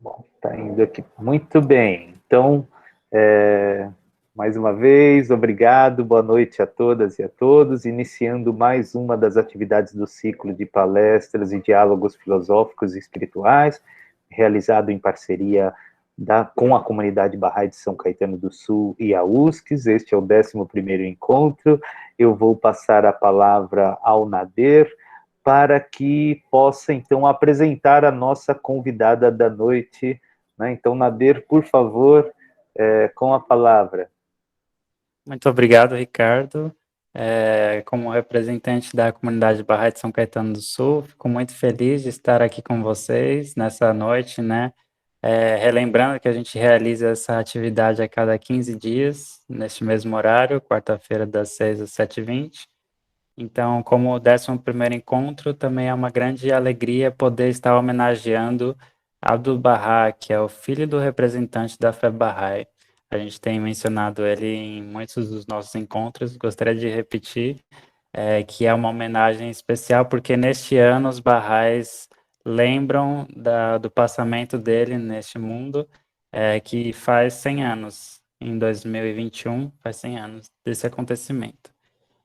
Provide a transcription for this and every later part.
Bom, tá indo aqui muito bem. Então, mais uma vez, obrigado, boa noite a todas e a todos, iniciando mais uma das atividades do ciclo de palestras e diálogos filosóficos e espirituais, realizado em parceria com a comunidade Bahá'í de São Caetano do Sul e a USCS. Este é o 11º encontro. Eu vou passar a palavra ao Nader, para que possa, então, apresentar a nossa convidada da noite, né? Então, Nader, por favor, com a palavra. Muito obrigado, Ricardo. Como representante da comunidade Bahá'í de São Caetano do Sul, fico muito feliz de estar aqui com vocês nessa noite, né? Relembrando que a gente realiza essa atividade a cada 15 dias, neste mesmo horário, quarta-feira, das 6 às 7h20. Então, como o 11º encontro, também é uma grande alegria poder estar homenageando Abdu'l-Bahá, que é o filho do representante da fé Bahá'í. A gente tem mencionado ele em muitos dos nossos encontros, gostaria de repetir, que é uma homenagem especial, porque neste ano os Bahá'ís lembram do passamento dele neste mundo, que faz 100 anos. Em 2021, faz 100 anos desse acontecimento.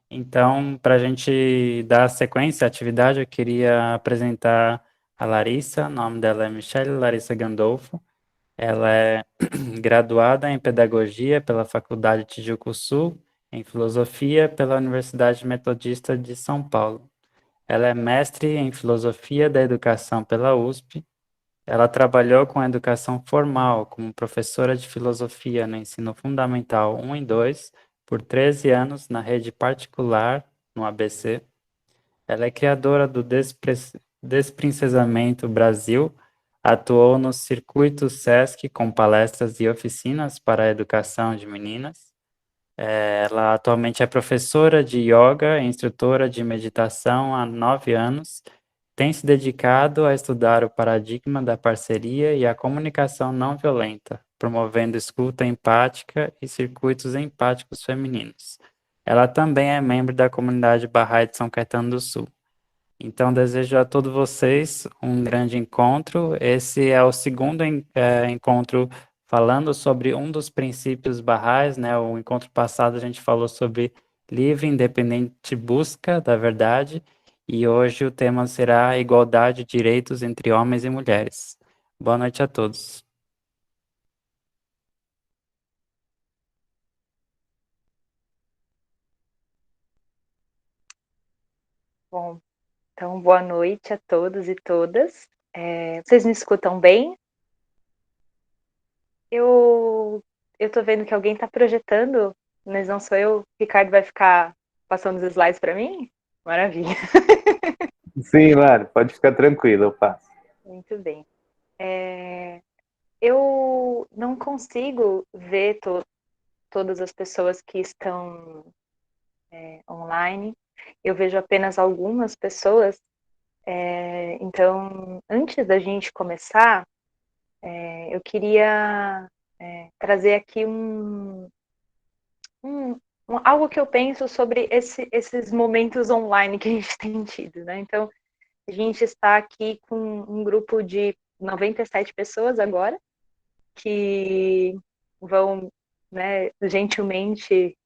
Então, para a gente dar sequência à atividade, eu queria apresentar a Larissa. O nome dela é Michelle Larissa Gandolfo. Ela é graduada em Pedagogia pela Faculdade Tijuco Sul, em Filosofia pela Universidade Metodista de São Paulo. Ela é mestre em Filosofia da Educação pela USP. Ela trabalhou com educação formal como professora de filosofia no ensino fundamental 1 e 2 por 13 anos na rede particular no ABC. Ela é criadora do Desprincesamento Brasil, atuou no circuito SESC com palestras e oficinas para a educação de meninas. Ela atualmente é professora de yoga e instrutora de meditação há 9 anos. Tem se dedicado a estudar o paradigma da parceria e a comunicação não violenta, promovendo escuta empática e circuitos empáticos femininos. Ela também é membro da comunidade Bahá'í de São Caetano do Sul. Então, desejo a todos vocês um grande encontro. Esse é o segundo encontro falando sobre um dos princípios Bahá'ís, né? O encontro passado a gente falou sobre livre, independente busca da verdade, e hoje o tema será igualdade de direitos entre homens e mulheres. Boa noite a todos. Bom, então boa noite a todos e todas. Vocês me escutam bem? Eu tô vendo que alguém está projetando, mas não sou eu. O Ricardo vai ficar passando os slides para mim? Maravilha. Sim, Lara, pode ficar tranquilo, eu passo. Muito bem. Eu não consigo ver todas as pessoas que estão online. Eu vejo apenas algumas pessoas. Então, antes da gente começar, eu queria trazer aqui algo que eu penso sobre esses momentos online que a gente tem tido, né? Então, a gente está aqui com um grupo de 97 pessoas agora, que vão, né, gentilmente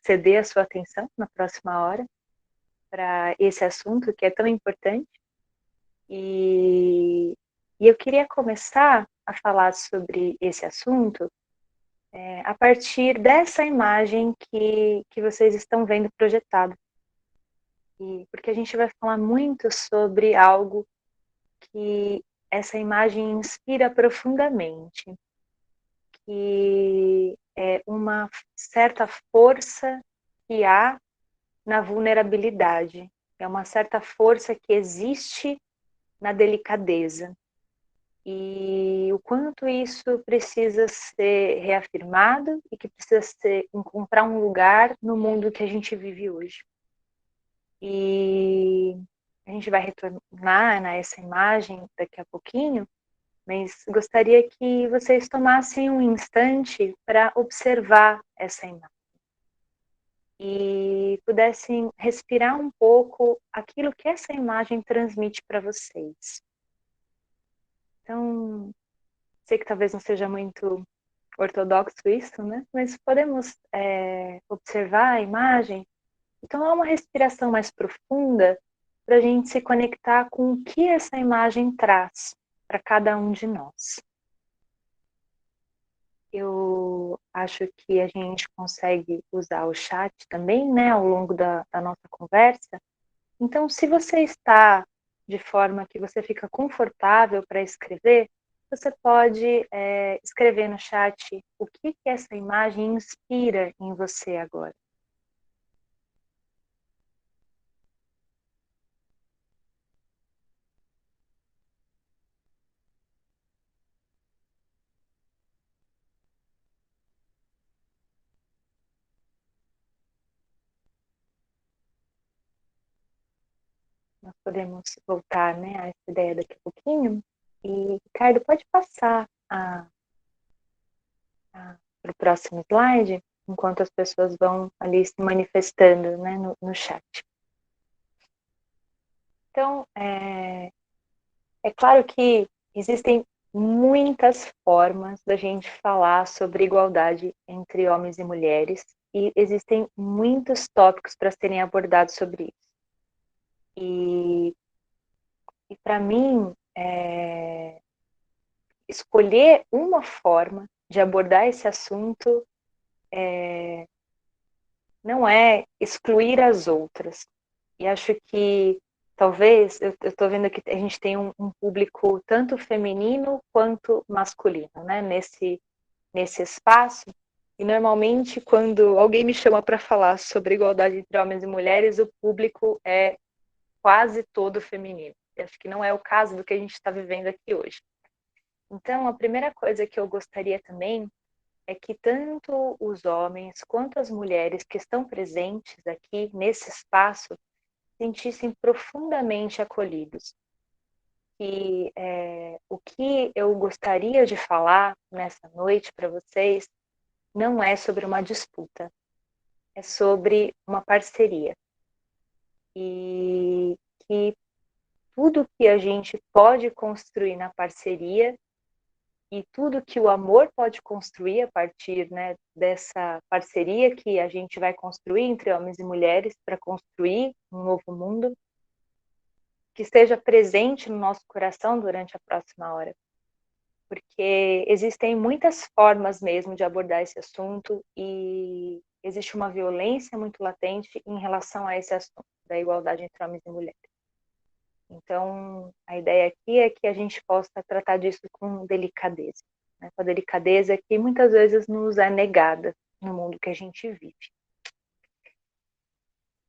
ceder a sua atenção na próxima hora para esse assunto que é tão importante. E eu queria começar a falar sobre esse assunto a partir dessa imagem que vocês estão vendo projetada. Porque a gente vai falar muito sobre algo que essa imagem inspira profundamente, que é uma certa força que há na vulnerabilidade, é uma certa força que existe na delicadeza. E o quanto isso precisa ser reafirmado e que precisa encontrar um lugar no mundo que a gente vive hoje. E a gente vai retornar nessa imagem daqui a pouquinho, mas gostaria que vocês tomassem um instante para observar essa imagem e pudessem respirar um pouco aquilo que essa imagem transmite para vocês. Então, Sei que talvez não seja muito ortodoxo isso, né? Mas podemos observar a imagem e tomar uma respiração mais profunda para a gente se conectar com o que essa imagem traz para cada um de nós. Eu acho que a gente consegue usar o chat também, né, ao longo da nossa conversa. Então, se você está de forma que você fica confortável para escrever, você pode escrever no chat o que essa imagem inspira em você agora. Nós podemos voltar, né, a essa ideia daqui a pouquinho. E, Ricardo, pode passar para o próximo slide, enquanto as pessoas vão ali se manifestando, né, no chat. Então, é claro que existem muitas formas da gente falar sobre igualdade entre homens e mulheres, e existem muitos tópicos para serem abordados sobre isso. E para mim, escolher uma forma de abordar esse assunto não é excluir as outras. E acho que talvez, eu estou vendo que a gente tem um público tanto feminino quanto masculino, né, nesse espaço. E normalmente, quando alguém me chama para falar sobre igualdade entre homens e mulheres, o público é quase todo feminino. Eu acho que não é o caso do que a gente está vivendo aqui hoje. Então, a primeira coisa que eu gostaria também é que tanto os homens quanto as mulheres que estão presentes aqui nesse espaço sentissem profundamente acolhidos. E o que eu gostaria de falar nessa noite para vocês não é sobre uma disputa, é sobre uma parceria. E que tudo que a gente pode construir na parceria e tudo que o amor pode construir a partir, né, dessa parceria que a gente vai construir entre homens e mulheres para construir um novo mundo, que esteja presente no nosso coração durante a próxima hora. Porque existem muitas formas mesmo de abordar esse assunto e existe uma violência muito latente em relação a esse assunto da igualdade entre homens e mulheres. Então, a ideia aqui é que a gente possa tratar disso com delicadeza, né? Com a delicadeza que muitas vezes nos é negada no mundo que a gente vive.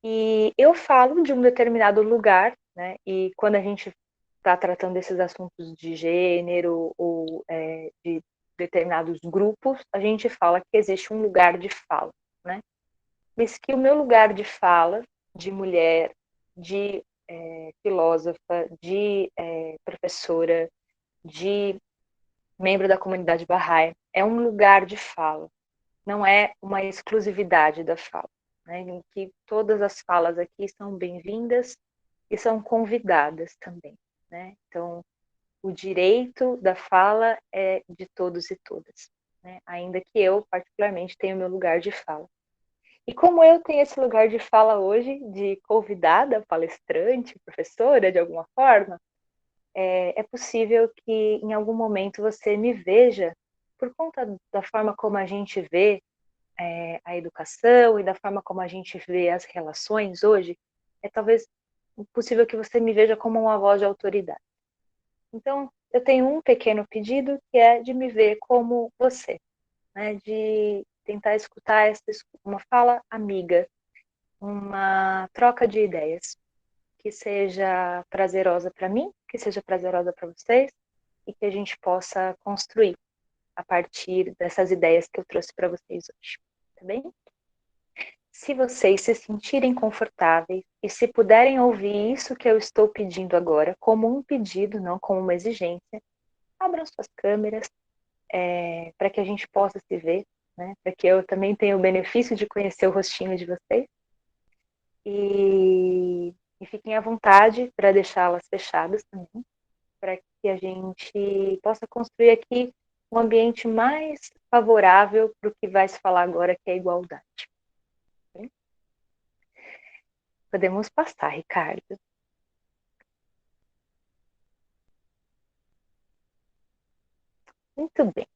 E eu falo de um determinado lugar, né? E quando a gente está tratando desses assuntos de gênero ou de determinados grupos, a gente fala que existe um lugar de fala, né? Mas que o meu lugar de fala, de mulher, de filósofa, de professora, de membro da comunidade Bahá'í, é um lugar de fala, não é uma exclusividade da fala, né? Em que todas as falas aqui são bem-vindas e são convidadas também, né? Então, o direito da fala é de todos e todas, né? Ainda que eu, particularmente, tenha o meu lugar de fala. E como eu tenho esse lugar de fala hoje, de convidada, palestrante, professora, de alguma forma, é possível que em algum momento você me veja, por conta da forma como a gente vê a educação e da forma como a gente vê as relações hoje, é talvez possível que você me veja como uma voz de autoridade. Então, eu tenho um pequeno pedido que é de me ver como você, né? De tentar escutar uma fala amiga, uma troca de ideias, que seja prazerosa para mim, que seja prazerosa para vocês e que a gente possa construir a partir dessas ideias que eu trouxe para vocês hoje, tá bem? Se vocês se sentirem confortáveis e se puderem ouvir isso que eu estou pedindo agora como um pedido, não como uma exigência, abram suas câmeras para que a gente possa se ver, né? Para que eu também tenha o benefício de conhecer o rostinho de vocês. E fiquem à vontade para deixá-las fechadas também, para que a gente possa construir aqui um ambiente mais favorável para o que vai se falar agora, que é a igualdade. Podemos passar, Ricardo. Muito bem.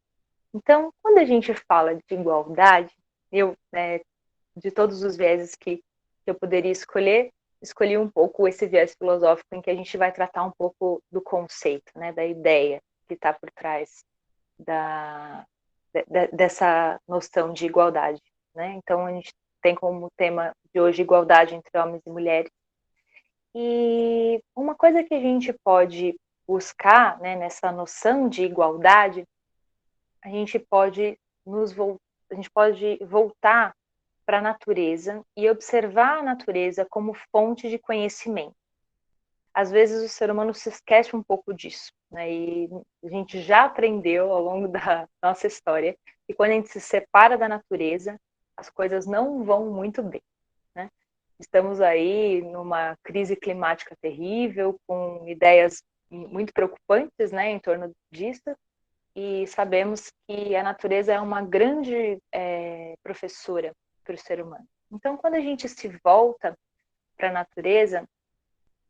Então, quando a gente fala de igualdade, de todos os vieses que eu poderia escolher, escolhi um pouco esse viés filosófico em que a gente vai tratar um pouco do conceito, né, da ideia que está por trás dessa noção de igualdade. Né? Então, a gente tem como tema de hoje igualdade entre homens e mulheres. E uma coisa que a gente pode buscar, né, nessa noção de igualdade, a gente pode voltar para a natureza e observar a natureza como fonte de conhecimento. Às vezes o ser humano se esquece um pouco disso, né? E a gente já aprendeu ao longo da nossa história que quando a gente se separa da natureza, as coisas não vão muito bem, né? Estamos aí numa crise climática terrível, com ideias muito preocupantes, né, em torno disso, e sabemos que a natureza é uma grande professora para o ser humano. Então, quando a gente se volta para a natureza,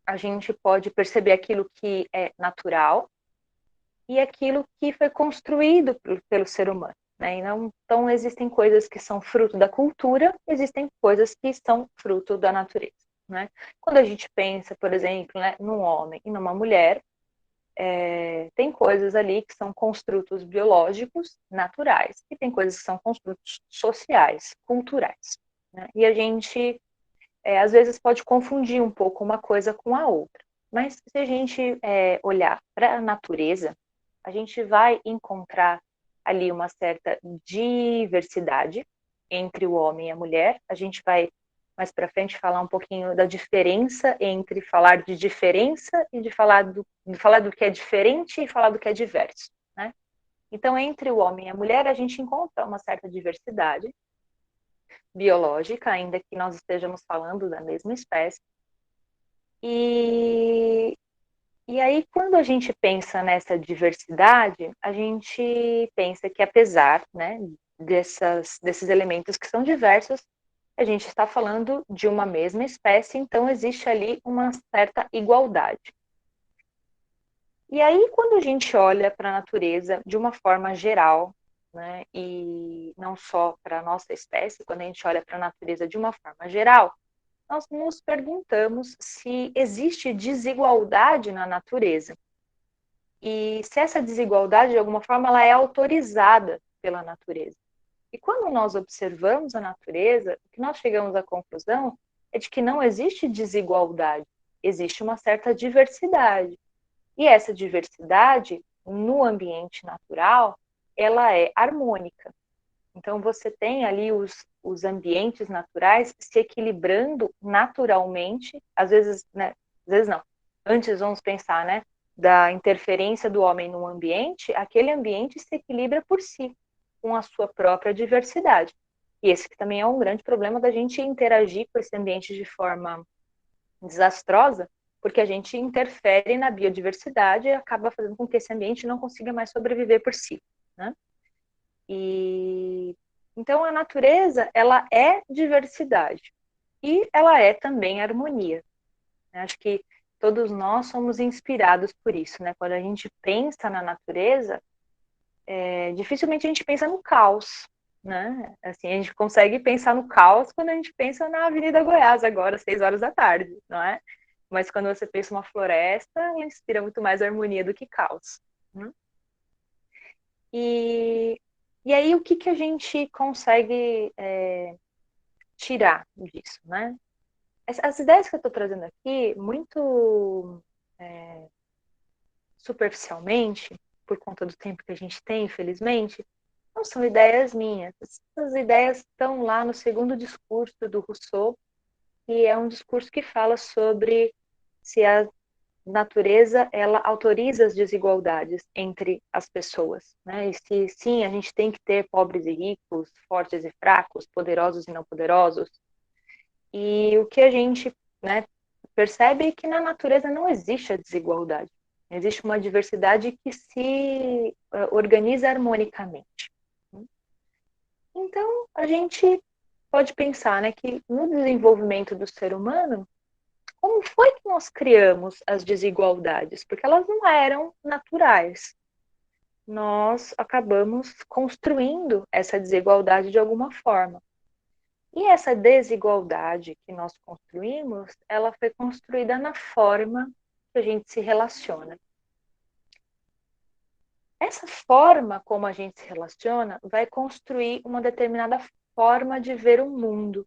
a gente pode perceber aquilo que é natural e aquilo que foi construído pelo ser humano. Né? Então, existem coisas que são fruto da cultura, existem coisas que são fruto da natureza. Né? Quando a gente pensa, por exemplo, né, num homem e numa mulher, tem coisas ali que são construtos biológicos, naturais, e tem coisas que são construtos sociais, culturais. Né? E a gente, às vezes, pode confundir um pouco uma coisa com a outra. Mas se a gente olhar para a natureza, a gente vai encontrar ali uma certa diversidade entre o homem e a mulher. A gente vai mais para frente falar um pouquinho da diferença entre falar de diferença e de falar do que é diferente e falar do que é diverso, né? Então, entre o homem e a mulher, a gente encontra uma certa diversidade biológica, ainda que nós estejamos falando da mesma espécie. E aí, quando a gente pensa nessa diversidade, a gente pensa que, apesar, né, desses elementos que são diversos, a gente está falando de uma mesma espécie, então existe ali uma certa igualdade. E aí, quando a gente olha para a natureza de uma forma geral, né, e não só para a nossa espécie, quando a gente olha para a natureza de uma forma geral, nós nos perguntamos se existe desigualdade na natureza. E se essa desigualdade, de alguma forma, ela é autorizada pela natureza. E quando nós observamos a natureza, o que nós chegamos à conclusão é de que não existe desigualdade, existe uma certa diversidade. E essa diversidade, no ambiente natural, ela é harmônica. Então, você tem ali os ambientes naturais se equilibrando naturalmente, às vezes, né, às vezes não. Antes, vamos pensar, né, da interferência do homem no ambiente, aquele ambiente se equilibra por si, com a sua própria diversidade. E esse que também é um grande problema da gente interagir com esse ambiente de forma desastrosa, porque a gente interfere na biodiversidade e acaba fazendo com que esse ambiente não consiga mais sobreviver por si, né? E então a natureza, ela é diversidade e ela é também harmonia. Acho que todos nós somos inspirados por isso, né? Quando a gente pensa na natureza, dificilmente a gente pensa no caos, né? Assim, a gente consegue pensar no caos quando a gente pensa na Avenida Goiás agora, às 6 horas da tarde, não é? Mas quando você pensa uma floresta, ela inspira muito mais harmonia do que caos. Né? E aí, o que a gente consegue tirar disso, né? As ideias que eu estou trazendo aqui, muito superficialmente, por conta do tempo que a gente tem, infelizmente, não são ideias minhas. Essas ideias estão lá no segundo discurso do Rousseau, que é um discurso que fala sobre se a natureza ela autoriza as desigualdades entre as pessoas, né? E se sim, a gente tem que ter pobres e ricos, fortes e fracos, poderosos e não poderosos. E o que a gente, né, percebe é que na natureza não existe a desigualdade. Existe uma diversidade que se organiza harmonicamente. Então, a gente pode pensar, né, que no desenvolvimento do ser humano, como foi que nós criamos as desigualdades? Porque elas não eram naturais. Nós acabamos construindo essa desigualdade de alguma forma. E essa desigualdade que nós construímos, ela foi construída na forma que a gente se relaciona. Essa forma como a gente se relaciona vai construir uma determinada forma de ver o mundo.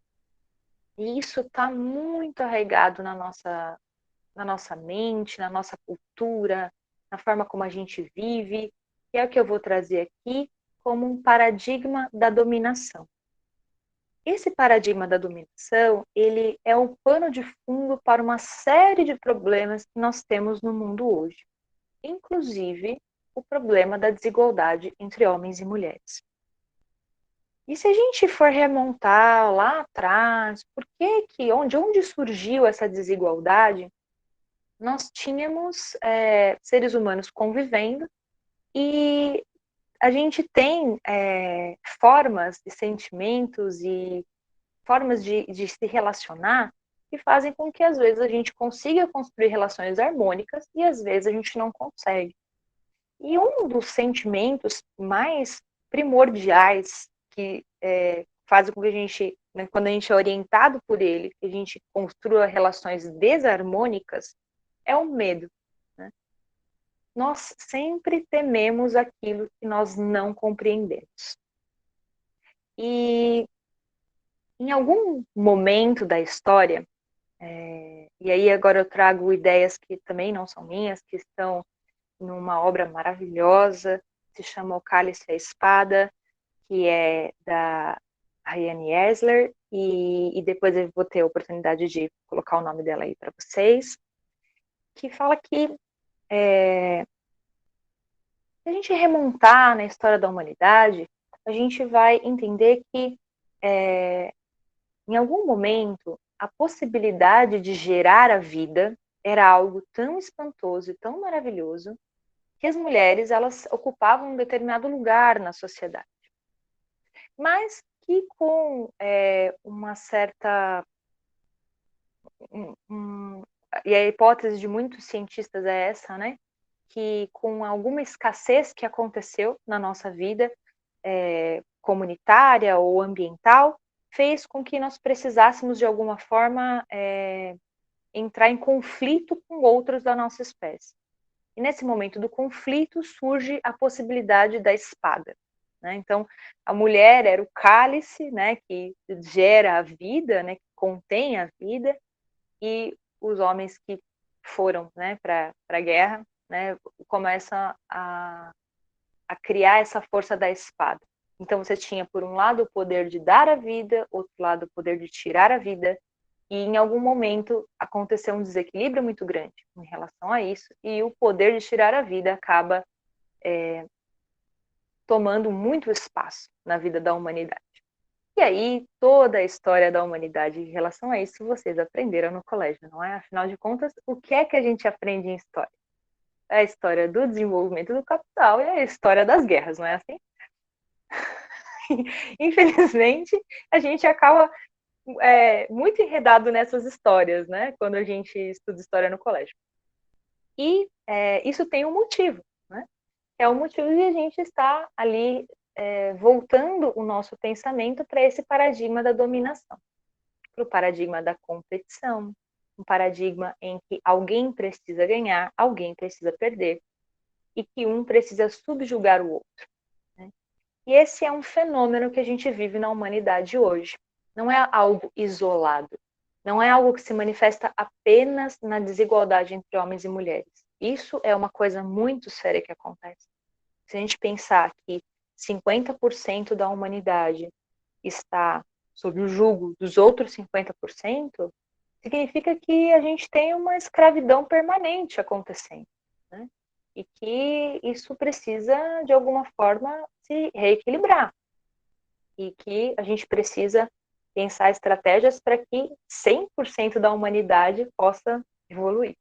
E isso está muito arraigado na nossa mente, na nossa cultura, na forma como a gente vive, que é o que eu vou trazer aqui como um paradigma da dominação. Esse paradigma da dominação, ele é o pano de fundo para uma série de problemas que nós temos no mundo hoje, inclusive o problema da desigualdade entre homens e mulheres. E se a gente for remontar lá atrás, de onde surgiu essa desigualdade? Nós tínhamos seres humanos convivendo e a gente tem formas e sentimentos e formas de se relacionar que fazem com que às vezes a gente consiga construir relações harmônicas e às vezes a gente não consegue. E um dos sentimentos mais primordiais que fazem com que a gente, né, quando a gente é orientado por ele, que a gente construa relações desarmônicas, é o medo. Né? Nós sempre tememos aquilo que nós não compreendemos. E em algum momento da história, e aí agora eu trago ideias que também não são minhas, que estão numa obra maravilhosa, se chama O Cálice e a Espada, que é da Rayane Esler, e depois eu vou ter a oportunidade de colocar o nome dela aí para vocês, que fala que se a gente remontar na história da humanidade, a gente vai entender que em algum momento a possibilidade de gerar a vida era algo tão espantoso e tão maravilhoso que as mulheres elas ocupavam um determinado lugar na sociedade. Mas que com uma certa... e a hipótese de muitos cientistas é essa, né? Que com alguma escassez que aconteceu na nossa vida comunitária ou ambiental, fez com que nós precisássemos, de alguma forma, entrar em conflito com outros da nossa espécie. E nesse momento do conflito surge a possibilidade da espada. Né? Então, a mulher era o cálice, né, que gera a vida, né, que contém a vida, e os homens que foram, né, para a guerra, né, começam a criar essa força da espada. Então, você tinha, por um lado, o poder de dar a vida, outro lado, o poder de tirar a vida, e em algum momento aconteceu um desequilíbrio muito grande em relação a isso, e o poder de tirar a vida acaba tomando muito espaço na vida da humanidade. E aí, toda a história da humanidade em relação a isso, vocês aprenderam no colégio, não é? Afinal de contas, o que é que a gente aprende em história? É a história do desenvolvimento do capital e a história das guerras, não é assim? Infelizmente, a gente acaba muito enredado nessas histórias, né? Quando a gente estuda história no colégio. E isso tem um motivo, né? É o motivo de a gente estar ali voltando o nosso pensamento para esse paradigma da dominação, para o paradigma da competição, um paradigma em que alguém precisa ganhar, alguém precisa perder, e que um precisa subjugar o outro. Né? E esse é um fenômeno que a gente vive na humanidade hoje. Não é algo isolado, não é algo que se manifesta apenas na desigualdade entre homens e mulheres. Isso é uma coisa muito séria que acontece. Se a gente pensar que 50% da humanidade está sob o jugo dos outros 50%, significa que a gente tem uma escravidão permanente acontecendo, né? E que isso precisa, de alguma forma, se reequilibrar. E que a gente precisa pensar estratégias para que 100% da humanidade possa evoluir.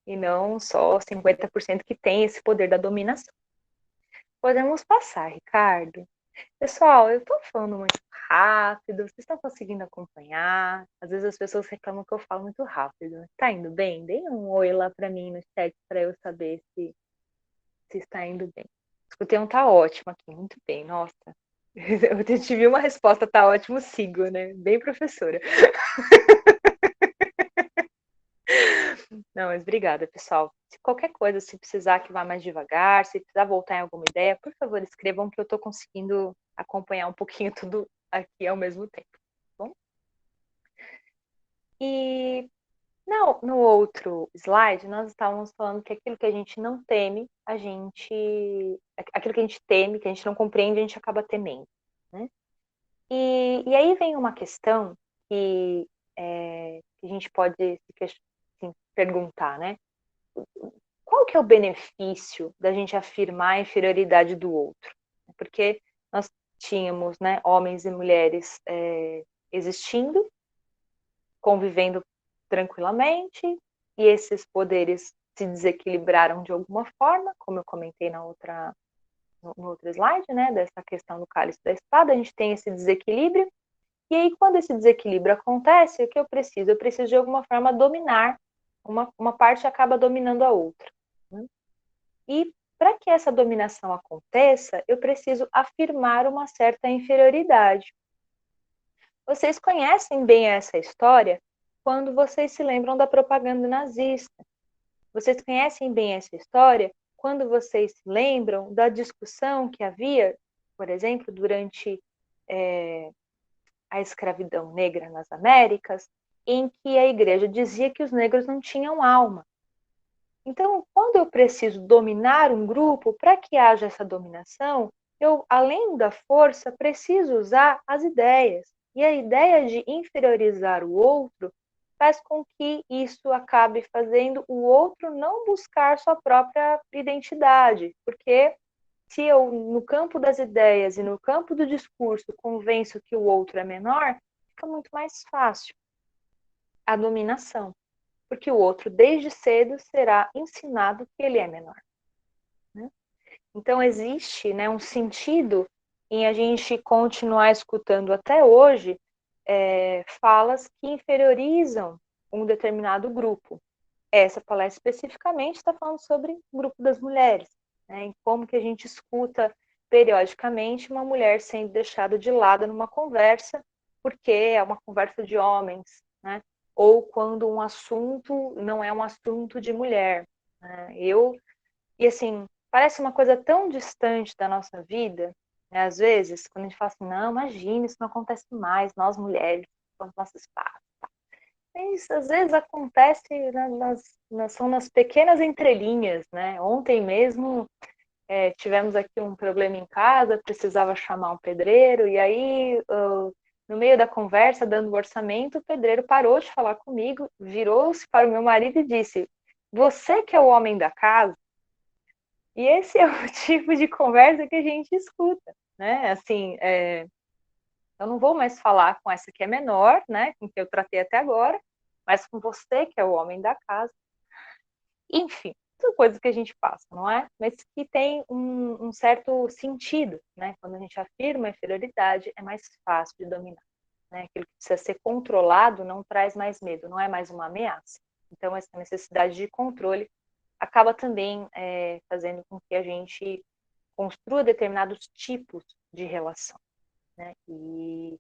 e não só 50% que tem esse poder da dominação. Podemos passar, Ricardo. Pessoal, eu estou falando muito rápido, vocês estão conseguindo acompanhar? Às vezes as pessoas reclamam que eu falo muito rápido. Tá indo bem? Deem um oi lá para mim no chat para eu saber se está indo bem. Escutei um tá ótimo aqui, muito bem, nossa. Eu tive uma resposta, tá ótimo, sigo, né? Bem professora. Não, mas obrigada, pessoal. Se qualquer coisa, se precisar que vá mais devagar, se precisar voltar em alguma ideia, por favor, escrevam que eu estou conseguindo acompanhar um pouquinho tudo aqui ao mesmo tempo, tá bom? E não, no outro slide, nós estávamos falando que aquilo que a gente não teme, aquilo que a gente teme, que a gente não compreende, a gente acaba temendo, né? E aí vem uma questão que a gente pode assim, perguntar, né? Qual que é o benefício da gente afirmar a inferioridade do outro? Porque nós tínhamos, né, homens e mulheres existindo, convivendo tranquilamente, e esses poderes se desequilibraram de alguma forma, como eu comentei no outro slide, né, dessa questão do cálice da espada, a gente tem esse desequilíbrio, e aí quando esse desequilíbrio acontece, o que eu preciso? Eu preciso de alguma forma dominar, uma parte acaba dominando a outra, né? E para que essa dominação aconteça, eu preciso afirmar uma certa inferioridade. Vocês conhecem bem essa história quando vocês se lembram da propaganda nazista. Vocês conhecem bem essa história quando vocês se lembram da discussão que havia, por exemplo, durante a escravidão negra nas Américas, em que a igreja dizia que os negros não tinham alma. Então, quando eu preciso dominar um grupo, para que haja essa dominação, eu, além da força, preciso usar as ideias. E a ideia de inferiorizar o outro faz com que isso acabe fazendo o outro não buscar sua própria identidade, porque se eu, no campo das ideias e no campo do discurso, convenço que o outro é menor, fica muito mais fácil a dominação, porque o outro, desde cedo, será ensinado que ele é menor, né? Então, existe, né, um sentido em a gente continuar escutando até hoje falas que inferiorizam um determinado grupo. Essa palestra especificamente está falando sobre o grupo das mulheres, né, em como que a gente escuta periodicamente uma mulher sendo deixada de lado numa conversa, porque é uma conversa de homens, né, ou quando um assunto não é um assunto de mulher, né? E assim, parece uma coisa tão distante da nossa vida, né? Às vezes, quando a gente fala assim, não, imagina, isso não acontece mais, nós mulheres, com nossos espaço. Isso às vezes acontece são nas pequenas entrelinhas, né? Ontem mesmo tivemos aqui um problema em casa, precisava chamar um pedreiro, e aí, no meio da conversa, dando o orçamento, o pedreiro parou de falar comigo, virou-se para o meu marido e disse: "Você que é o homem da casa?" E esse é o tipo de conversa que a gente escuta, né? Assim, eu não vou mais falar com essa que é menor, né? Com que eu tratei até agora, mas com você que é o homem da casa. Enfim, são coisas que a gente passa, não é? Mas que tem um certo sentido, né? Quando a gente afirma a inferioridade, é mais fácil de dominar, né? Aquilo que precisa ser controlado não traz mais medo, não é mais uma ameaça. Então, essa necessidade de controle acaba também fazendo com que a gente construa determinados tipos de relação, né? E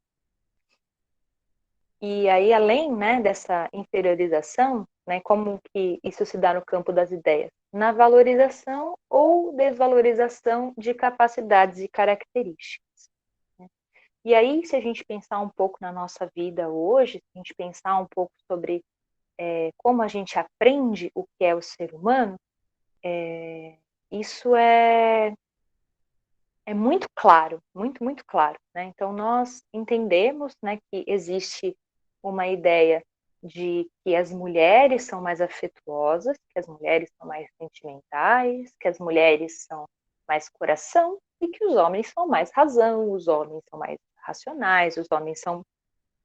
aí, além, né, dessa inferiorização, né, como que isso se dá no campo das ideias? Na valorização ou desvalorização de capacidades e características, né? E aí, se a gente pensar um pouco na nossa vida hoje, se a gente pensar um pouco sobre como a gente aprende o que é o ser humano, isso é muito claro, muito, muito claro, né? Então, nós entendemos, né, que existe uma ideia de que as mulheres são mais afetuosas, que as mulheres são mais sentimentais, que as mulheres são mais coração e que os homens são mais razão, os homens são mais racionais, os homens são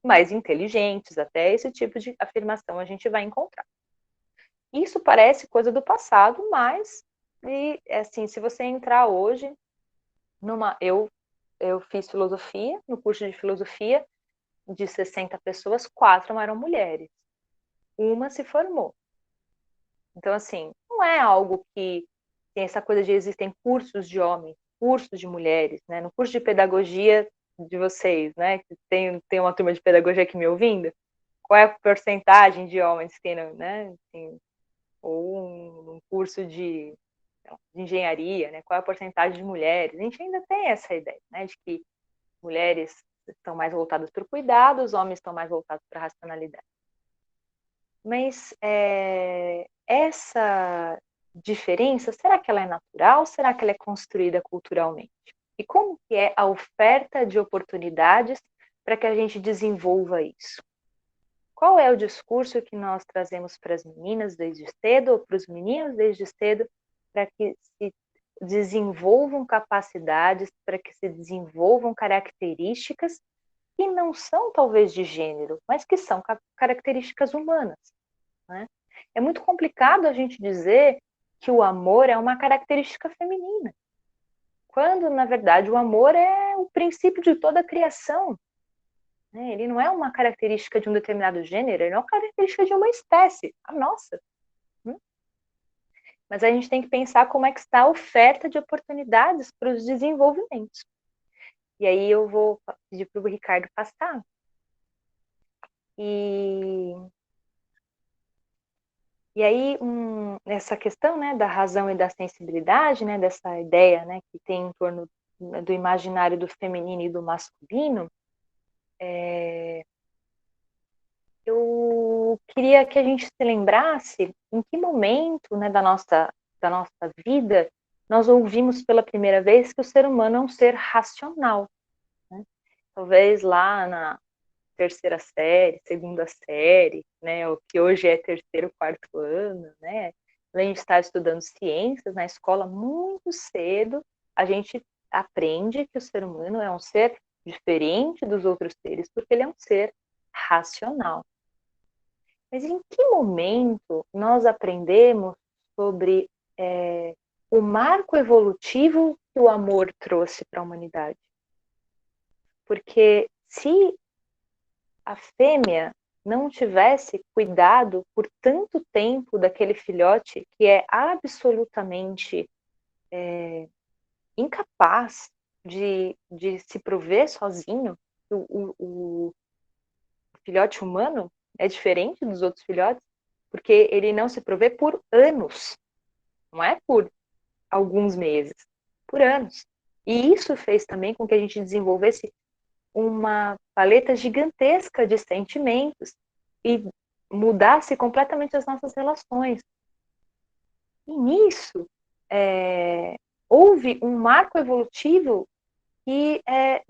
mais inteligentes, até esse tipo de afirmação a gente vai encontrar. Isso parece coisa do passado, mas, assim, se você entrar hoje, eu fiz filosofia, no curso de filosofia, de 60 pessoas, 4 eram mulheres. Uma se formou. Então, assim, não é algo que tem essa coisa de existem cursos de homens, cursos de mulheres, né? No curso de pedagogia de vocês, né? Que tem uma turma de pedagogia aqui me ouvindo. Qual é a porcentagem de homens que tem, né? Assim, ou um curso de engenharia, né? Qual é a porcentagem de mulheres? A gente ainda tem essa ideia, né? De que mulheres estão mais voltadas para o cuidado, os homens estão mais voltados para a racionalidade. Mas essa diferença, será que ela é natural? Será que ela é construída culturalmente? E como que é a oferta de oportunidades para que a gente desenvolva isso? Qual é o discurso que nós trazemos para as meninas desde cedo, ou para os meninos desde cedo, para que se desenvolvam capacidades, para que se desenvolvam características que não são talvez de gênero, mas que são características humanas, né? É muito complicado a gente dizer que o amor é uma característica feminina, quando, na verdade, o amor é o princípio de toda a criação. Ele não é uma característica de um determinado gênero, ele é uma característica de uma espécie, a nossa. Mas a gente tem que pensar como é que está a oferta de oportunidades para os desenvolvimentos. E aí eu vou pedir para o Ricardo passar. E aí, essa questão, né, da razão e da sensibilidade, né, dessa ideia, né, que tem em torno do imaginário do feminino e do masculino, eu queria que a gente se lembrasse em que momento, né, da nossa vida nós ouvimos pela primeira vez que o ser humano é um ser racional, né? Talvez lá na terceira série, segunda série, né, o que hoje é terceiro, quarto ano, né? A gente está estudando ciências na escola muito cedo, a gente aprende que o ser humano é um ser diferente dos outros seres, porque ele é um ser racional. Mas em que momento nós aprendemos sobre o marco evolutivo que o amor trouxe para a humanidade? Porque se a fêmea não tivesse cuidado por tanto tempo daquele filhote que é absolutamente incapaz de se prover sozinho, o filhote humano é diferente dos outros filhotes, porque ele não se provê por anos, não é por alguns meses, por anos. E isso fez também com que a gente desenvolvesse uma paleta gigantesca de sentimentos e mudasse completamente as nossas relações. E nisso, houve um marco evolutivo que é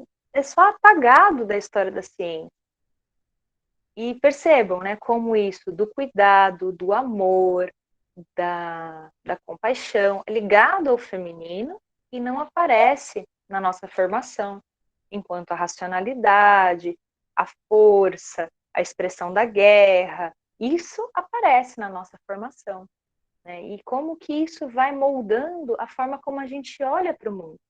só apagado da história da ciência. E percebam, né, como isso do cuidado, do amor, da compaixão, é ligado ao feminino e não aparece na nossa formação, enquanto a racionalidade, a força, a expressão da guerra, isso aparece na nossa formação, né? E como que isso vai moldando a forma como a gente olha para o mundo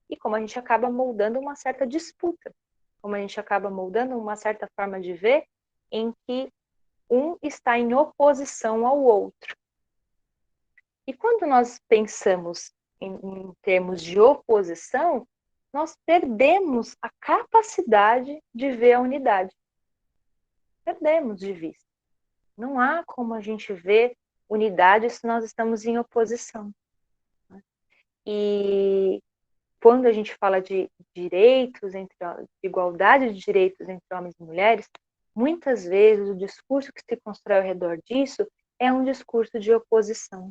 e como a gente acaba moldando uma certa disputa, como a gente acaba moldando uma certa forma de ver em que um está em oposição ao outro. E quando nós pensamos em termos de oposição, nós perdemos a capacidade de ver a unidade. Perdemos de vista. Não há como a gente ver unidade se nós estamos em oposição. E quando a gente fala de direitos, de igualdade de direitos entre homens e mulheres, muitas vezes o discurso que se constrói ao redor disso é um discurso de oposição.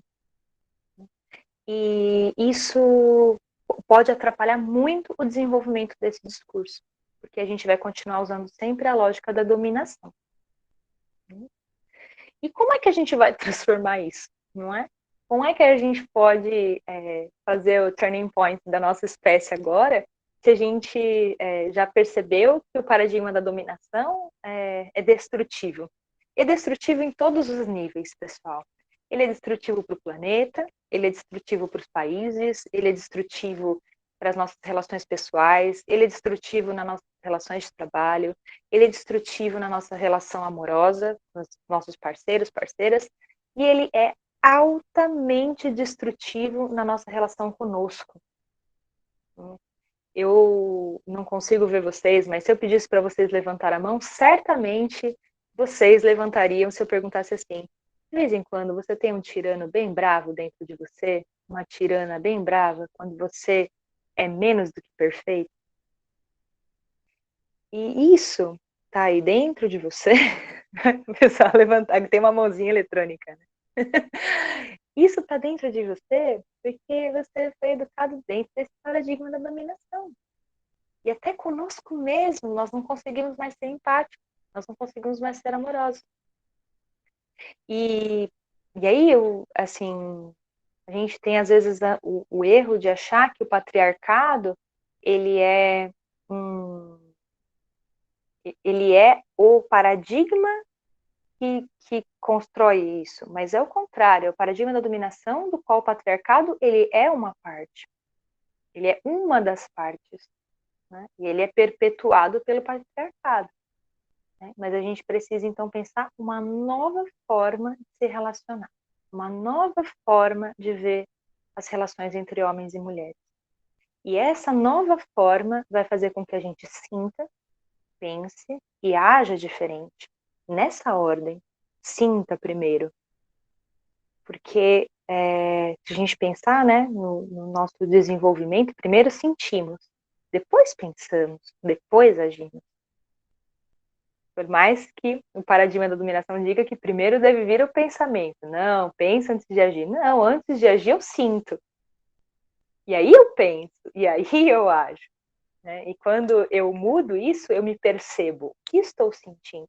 E isso pode atrapalhar muito o desenvolvimento desse discurso, porque a gente vai continuar usando sempre a lógica da dominação. E como é que a gente vai transformar isso, não é? Como é que a gente pode fazer o turning point da nossa espécie agora, se a gente já percebeu que o paradigma da dominação é destrutivo? É destrutivo em todos os níveis, pessoal. Ele é destrutivo para o planeta, ele é destrutivo para os países, ele é destrutivo para as nossas relações pessoais, ele é destrutivo nas nossas relações de trabalho, ele é destrutivo na nossa relação amorosa, com os nossos parceiros, parceiras, e ele é altamente destrutivo na nossa relação conosco. Eu não consigo ver vocês, mas se eu pedisse para vocês levantar a mão, certamente vocês levantariam se eu perguntasse assim: de vez em quando você tem um tirano bem bravo dentro de você, uma tirana bem brava, quando você é menos do que perfeito? E isso tá aí dentro de você? O pessoal levantar, tem uma mãozinha eletrônica, né? Isso tá dentro de você porque você foi educado dentro desse paradigma da dominação. E até conosco mesmo, nós não conseguimos mais ser empáticos, nós não conseguimos mais ser amorosos. E aí, assim, a gente tem às vezes o erro de achar que o patriarcado, ele é o paradigma que constrói isso, mas é o contrário, é o paradigma da dominação do qual o patriarcado, ele é uma parte, ele é uma das partes, né? E ele é perpetuado pelo patriarcado, né? Mas a gente precisa então pensar uma nova forma de se relacionar, uma nova forma de ver as relações entre homens e mulheres. E essa nova forma vai fazer com que a gente sinta, pense e haja diferente. Nessa ordem, sinta primeiro. Porque se a gente pensar, né, no nosso desenvolvimento, primeiro sentimos, depois pensamos, depois agimos. Por mais que o paradigma da dominação diga que primeiro deve vir o pensamento. Não, pensa antes de agir. Não, antes de agir eu sinto. E aí eu penso, e aí eu ajo. Né? E quando eu mudo isso, eu me percebo. O que estou sentindo?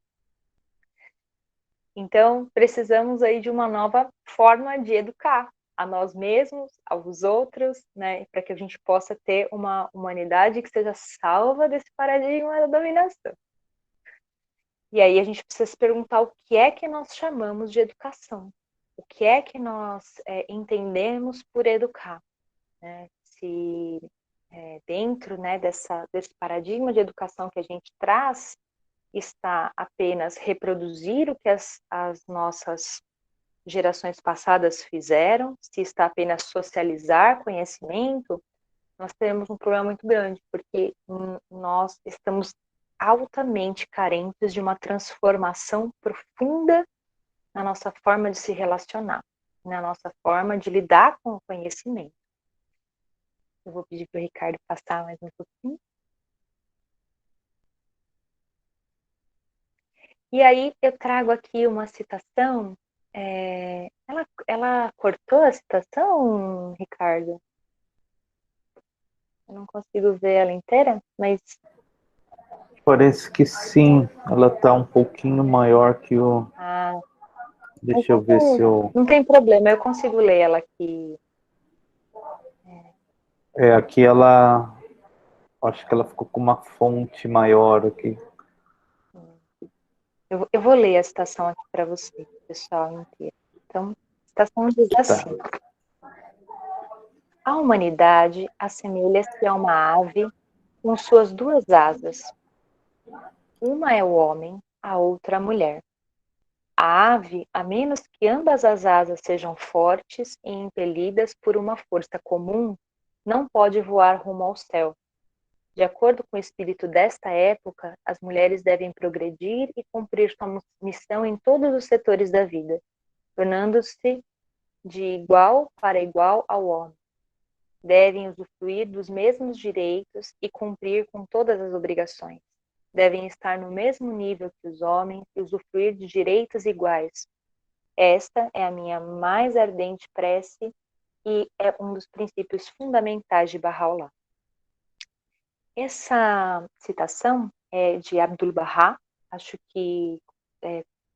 Então, precisamos aí de uma nova forma de educar a nós mesmos, aos outros, né? Para que a gente possa ter uma humanidade que seja salva desse paradigma da dominação. E aí a gente precisa se perguntar o que é que nós chamamos de educação. O que é que nós entendemos por educar. Né? Se dentro, né, desse paradigma de educação que a gente traz, está apenas reproduzir o que as nossas gerações passadas fizeram, se está apenas socializar conhecimento, nós temos um problema muito grande, porque nós estamos altamente carentes de uma transformação profunda na nossa forma de se relacionar, na nossa forma de lidar com o conhecimento. Eu vou pedir para o Ricardo passar mais um pouquinho. E aí eu trago aqui uma citação. Ela cortou a citação, Ricardo? Eu não consigo ver ela inteira, mas... Parece que sim, ela está um pouquinho maior que o... Deixa eu ver se eu... Não tem problema, eu consigo ler ela aqui. Aqui ela... Acho que ela ficou com uma fonte maior aqui. Eu vou ler a citação aqui para você, pessoal inteiro. Então, a citação diz assim: a humanidade assemelha-se a uma ave com suas duas asas. Uma é o homem, a outra a mulher. A ave, a menos que ambas as asas sejam fortes e impelidas por uma força comum, não pode voar rumo ao céu. De acordo com o espírito desta época, as mulheres devem progredir e cumprir sua missão em todos os setores da vida, tornando-se de igual para igual ao homem. Devem usufruir dos mesmos direitos e cumprir com todas as obrigações. Devem estar no mesmo nível que os homens e usufruir de direitos iguais. Esta é a minha mais ardente prece e é um dos princípios fundamentais de Baha'u'lláh. Essa citação é de Abdu'l-Bahá. Acho que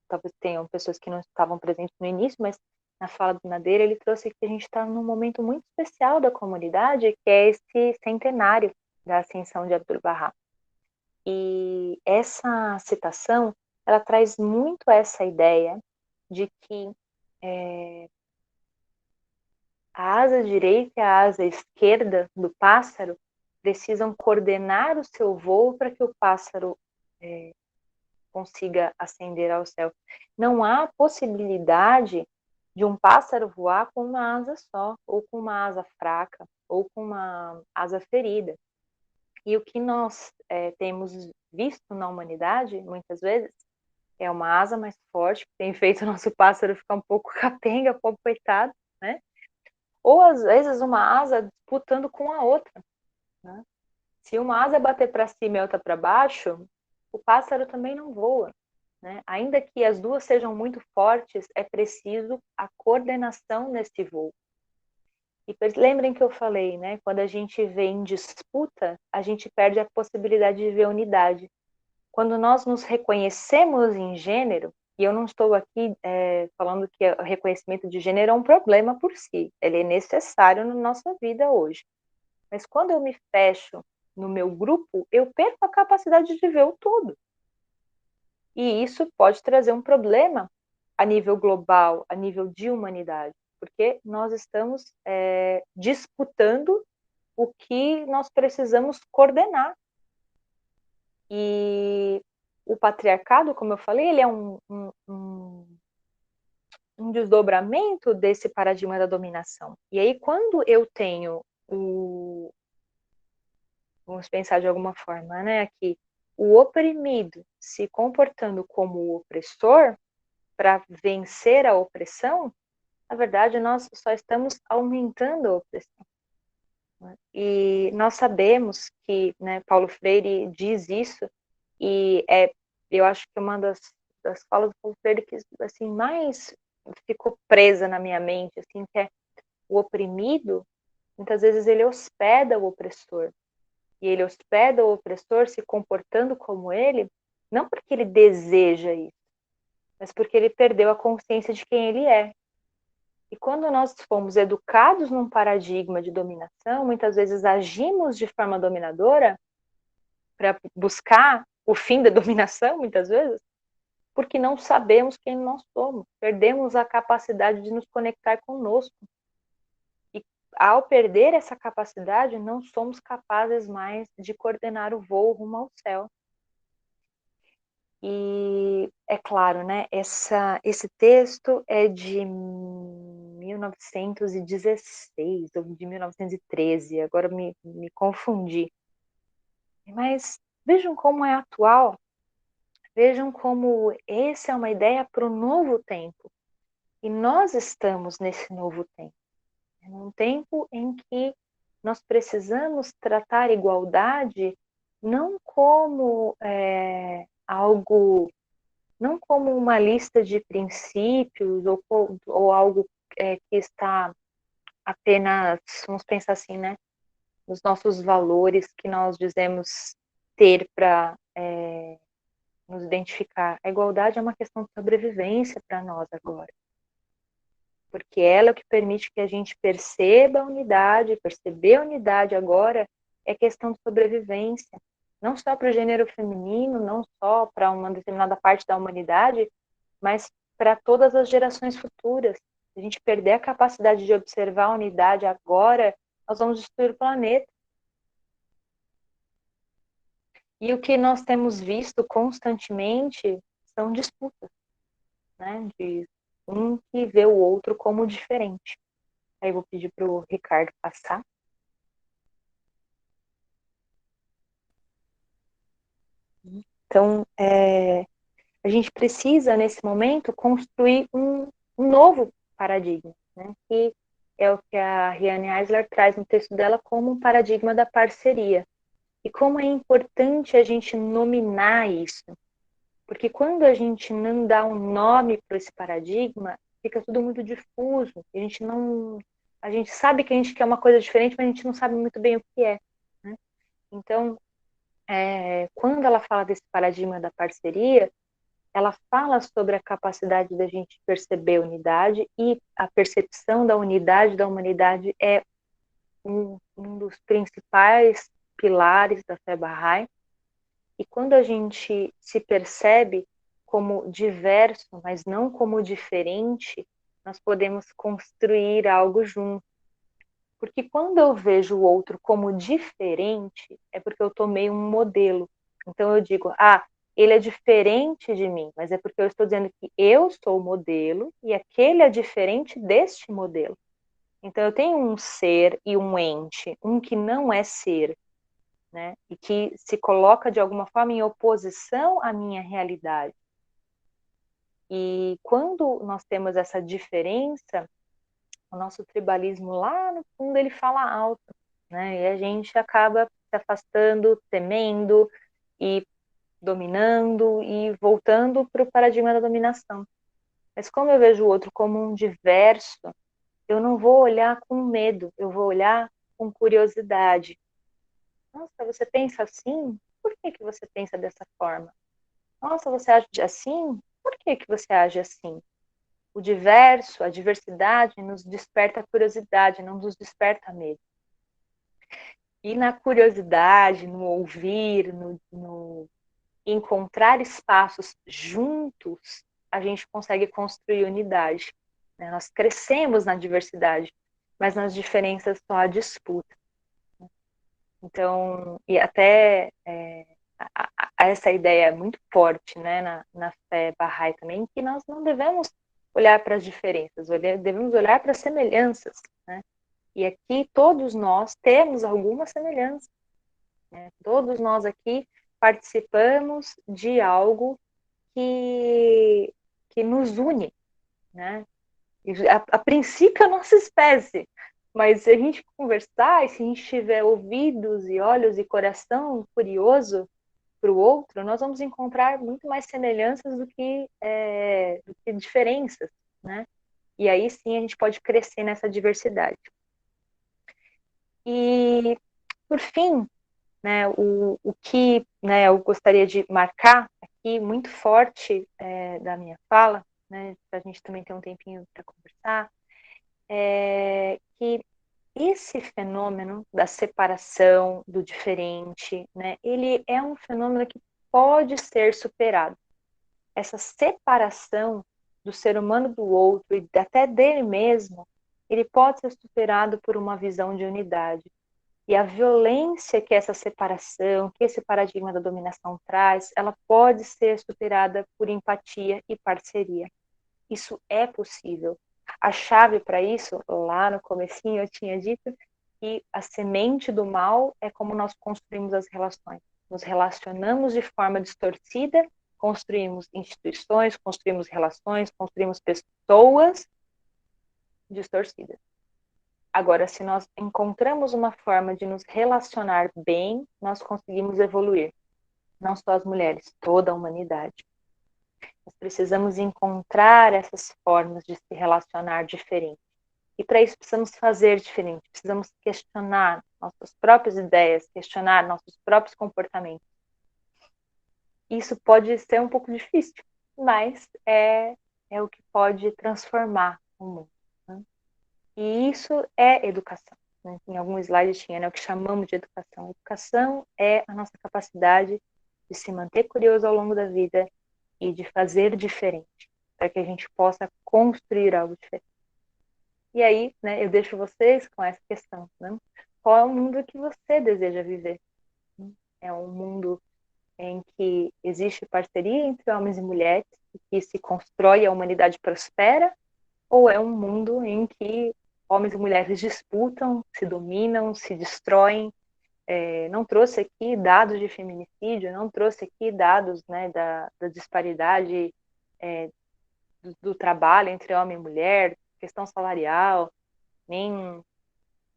talvez tenham pessoas que não estavam presentes no início, mas na fala do Nader ele trouxe que a gente está num momento muito especial da comunidade, que é esse centenário da ascensão de Abdu'l-Bahá. E essa citação, ela traz muito essa ideia de que a asa direita e a asa esquerda do pássaro precisam coordenar o seu voo para que o pássaro consiga ascender ao céu. Não há possibilidade de um pássaro voar com uma asa só, ou com uma asa fraca, ou com uma asa ferida. E o que nós temos visto na humanidade, muitas vezes, é uma asa mais forte, que tem feito o nosso pássaro ficar um pouco capenga, um pouco coitado, né? Ou, às vezes, uma asa disputando com a outra, né? Se uma asa bater para cima e a outra para baixo, o pássaro também não voa, né? Ainda que as duas sejam muito fortes, é preciso a coordenação nesse voo. E lembrem que eu falei, né? Quando a gente vê em disputa, a gente perde a possibilidade de ver unidade. Quando nós nos reconhecemos em gênero, e eu não estou aqui falando que o reconhecimento de gênero é um problema por si, ele é necessário na nossa vida hoje. Mas quando eu me fecho no meu grupo, eu perco a capacidade de ver o todo. E isso pode trazer um problema a nível global, a nível de humanidade, porque nós estamos disputando o que nós precisamos coordenar. E o patriarcado, como eu falei, ele é um desdobramento desse paradigma da dominação. E aí, quando eu tenho vamos pensar de alguma forma, né, aqui, o oprimido se comportando como o opressor para vencer a opressão, na verdade, nós só estamos aumentando a opressão. E nós sabemos que, né, Paulo Freire diz isso, e eu acho que uma das falas do Paulo Freire que assim, mais ficou presa na minha mente, assim, que é o oprimido, muitas vezes ele hospeda o opressor. E ele hospeda o opressor se comportando como ele, não porque ele deseja isso, mas porque ele perdeu a consciência de quem ele é. E quando nós fomos educados num paradigma de dominação, muitas vezes agimos de forma dominadora para buscar o fim da dominação, muitas vezes, porque não sabemos quem nós somos, perdemos a capacidade de nos conectar conosco. E ao perder essa capacidade, não somos capazes mais de coordenar o voo rumo ao céu. E é claro, né, esse texto é de 1916 ou de 1913, agora me confundi. Mas vejam como é atual, vejam como essa é uma ideia para o novo tempo. E nós estamos nesse novo tempo. É um tempo em que nós precisamos tratar a igualdade não como algo, não como uma lista de princípios ou algo que está apenas, vamos pensar assim, né, nos nossos valores que nós dizemos ter para nos identificar. A igualdade é uma questão de sobrevivência para nós agora. Porque ela é o que permite que a gente perceba a unidade. Perceber a unidade agora é questão de sobrevivência. Não só para o gênero feminino, não só para uma determinada parte da humanidade, mas para todas as gerações futuras. Se a gente perder a capacidade de observar a unidade agora, nós vamos destruir o planeta. E o que nós temos visto constantemente são disputas, né? De um que vê o outro como diferente. Aí eu vou pedir para o Ricardo passar. Então, a gente precisa, nesse momento, construir um novo paradigma, né? Que é o que a Riane Eisler traz no texto dela como um paradigma da parceria. E como é importante a gente nominar isso. Porque quando a gente não dá um nome para esse paradigma, fica tudo muito difuso. A gente sabe que a gente quer uma coisa diferente, mas a gente não sabe muito bem o que é, né? Então, quando ela fala desse paradigma da parceria, ela fala sobre a capacidade da gente perceber a unidade, e a percepção da unidade da humanidade é um dos principais pilares da fé Bahá'í. E quando a gente se percebe como diverso, mas não como diferente, nós podemos construir algo junto. Porque quando eu vejo o outro como diferente, é porque eu tomei um modelo. Então eu digo, ele é diferente de mim, mas é porque eu estou dizendo que eu sou o modelo e aquele é diferente deste modelo. Então eu tenho um ser e um ente, um que não é ser, né? E que se coloca de alguma forma em oposição à minha realidade. E quando nós temos essa diferença, o nosso tribalismo lá no fundo ele fala alto, né? E a gente acaba se afastando, temendo e dominando e voltando para o paradigma da dominação. Mas como eu vejo o outro como um diverso, eu não vou olhar com medo, eu vou olhar com curiosidade. Nossa, você pensa assim? Por que que você pensa dessa forma? Nossa, você age assim? Por que que você age assim? O diverso, a diversidade nos desperta curiosidade, não nos desperta medo. E na curiosidade, no ouvir, no encontrar espaços juntos, a gente consegue construir unidade. Né? Nós crescemos na diversidade, mas nas diferenças só há disputa. Então, e até essa ideia é muito forte, né, na fé Bahá'í também, que nós não devemos olhar para as diferenças, devemos olhar para as semelhanças, né? E aqui todos nós temos alguma semelhança, né? Todos nós aqui participamos de algo que nos une, né? A princípio a nossa espécie, mas se a gente conversar e se a gente tiver ouvidos e olhos e coração curioso para o outro, nós vamos encontrar muito mais semelhanças do que diferenças, né? E aí sim a gente pode crescer nessa diversidade. E, por fim, né, o que, né, eu gostaria de marcar aqui muito forte da minha fala, né, para a gente também ter um tempinho para conversar, é que esse fenômeno da separação, do diferente, né, ele é um fenômeno que pode ser superado. Essa separação do ser humano do outro e até dele mesmo, ele pode ser superado por uma visão de unidade. E a violência que essa separação, que esse paradigma da dominação traz, ela pode ser superada por empatia e parceria. Isso é possível. A chave para isso, lá no comecinho eu tinha dito que a semente do mal é como nós construímos as relações. Nos relacionamos de forma distorcida, construímos instituições, construímos relações, construímos pessoas distorcidas. Agora, se nós encontramos uma forma de nos relacionar bem, nós conseguimos evoluir. Não só as mulheres, toda a humanidade. Nós precisamos encontrar essas formas de se relacionar diferente. E para isso precisamos fazer diferente, precisamos questionar nossas próprias ideias, questionar nossos próprios comportamentos. Isso pode ser um pouco difícil, mas é o que pode transformar o mundo. Né? E isso é educação. Né? Em algum slide tinha, né, o que chamamos de educação. Educação é a nossa capacidade de se manter curioso ao longo da vida e de fazer diferente, para que a gente possa construir algo diferente. E aí, né, eu deixo vocês com essa questão, né? Qual é o mundo que você deseja viver? É um mundo em que existe parceria entre homens e mulheres, e que se constrói e a humanidade prospera? Ou é um mundo em que homens e mulheres disputam, se dominam, se destroem? Não trouxe aqui dados de feminicídio, não trouxe aqui dados, né, da disparidade do trabalho entre homem e mulher, questão salarial, nem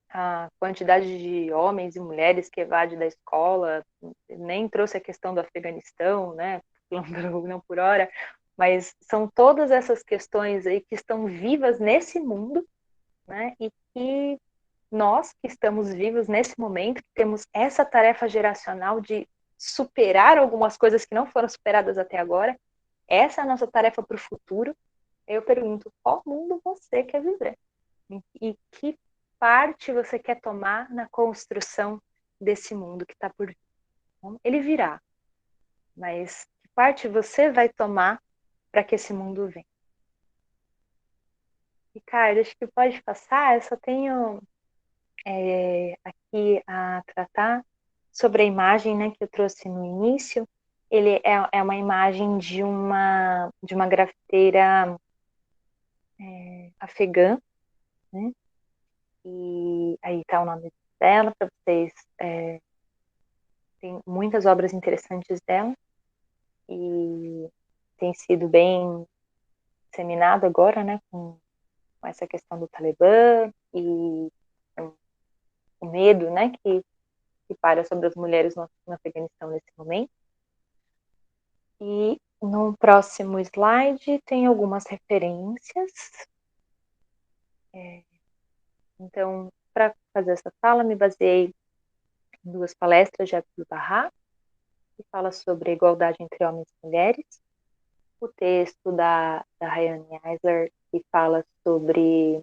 a quantidade de homens e mulheres que evadem da escola, nem trouxe a questão do Afeganistão, né, não por hora, mas são todas essas questões aí que estão vivas nesse mundo, né, e que nós que estamos vivos nesse momento, que temos essa tarefa geracional de superar algumas coisas que não foram superadas até agora, essa é a nossa tarefa para o futuro. Eu pergunto, qual mundo você quer viver? E que parte você quer tomar na construção desse mundo que está por vir? Então, ele virá, mas que parte você vai tomar para que esse mundo venha? Ricardo, acho que pode passar, eu só tenho aqui a tratar sobre a imagem, né, que eu trouxe no início. Ele é uma imagem de uma grafiteira afegã, né? E aí está o nome dela para vocês. Tem muitas obras interessantes dela e tem sido bem disseminado agora, né, com essa questão do Talibã e o medo, né, que paira sobre as mulheres no Afeganistão nesse momento. E no próximo slide tem algumas referências. Então, para fazer essa fala, me baseei em 2 palestras de Abdu'l-Bahá, que fala sobre a igualdade entre homens e mulheres, o texto da Rayane Eisler, que fala sobre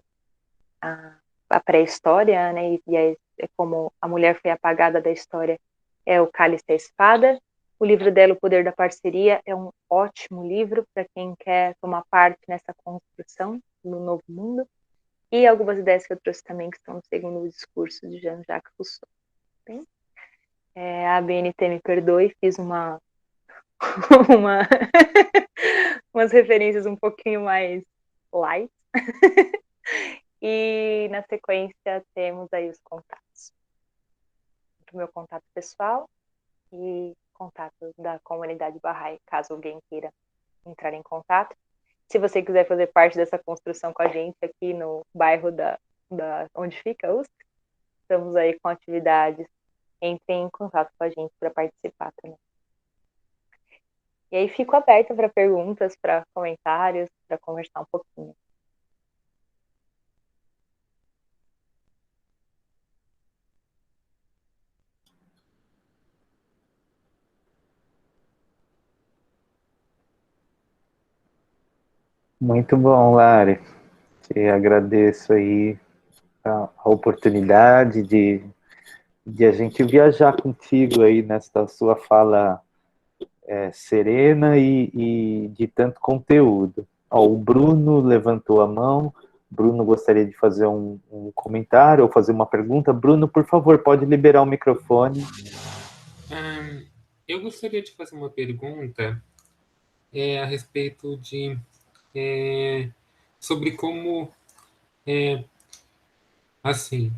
a pré-história, né, e como a mulher foi apagada da história, é o Cálice e a Espada. O livro dela, O Poder da Parceria, é um ótimo livro para quem quer tomar parte nessa construção no novo mundo. E algumas ideias que eu trouxe também, que estão segundo o discurso de Jean-Jacques Rousseau. Bem, a BNT me perdoe, fiz umas referências um pouquinho mais light. E na sequência temos aí os contatos. O meu contato pessoal e contato da comunidade Bahá'í, caso alguém queira entrar em contato. Se você quiser fazer parte dessa construção com a gente aqui no bairro onde fica USP, estamos aí com atividades. Entre em contato com a gente para participar também. E aí fico aberta para perguntas, para comentários, para conversar um pouquinho. Muito bom, Lari. Te agradeço aí a oportunidade de a gente viajar contigo aí nesta sua fala serena e de tanto conteúdo. Ó, o Bruno levantou a mão. Bruno gostaria de fazer um comentário ou fazer uma pergunta. Bruno, por favor, pode liberar o microfone. Eu gostaria de fazer uma pergunta a respeito de sobre como assim,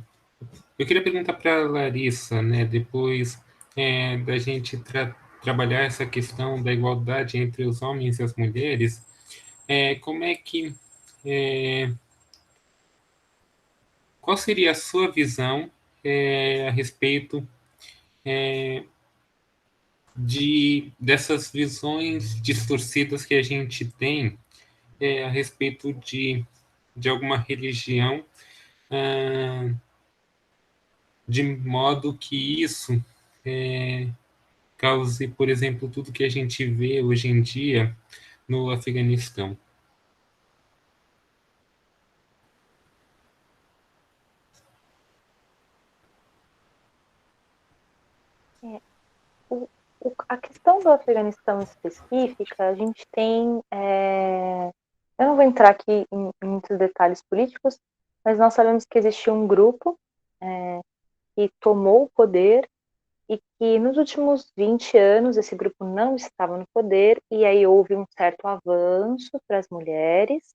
eu queria perguntar para a Larissa, né, depois da gente trabalhar essa questão da igualdade entre os homens e as mulheres, como é que qual seria a sua visão a respeito dessas visões distorcidas que a gente tem a respeito de alguma religião, de modo que isso cause, por exemplo, tudo que a gente vê hoje em dia no Afeganistão. A questão do Afeganistão específica, a gente tem... eu não vou entrar aqui em muitos detalhes políticos, mas nós sabemos que existiu um grupo que tomou o poder e que nos últimos 20 anos esse grupo não estava no poder e aí houve um certo avanço para as mulheres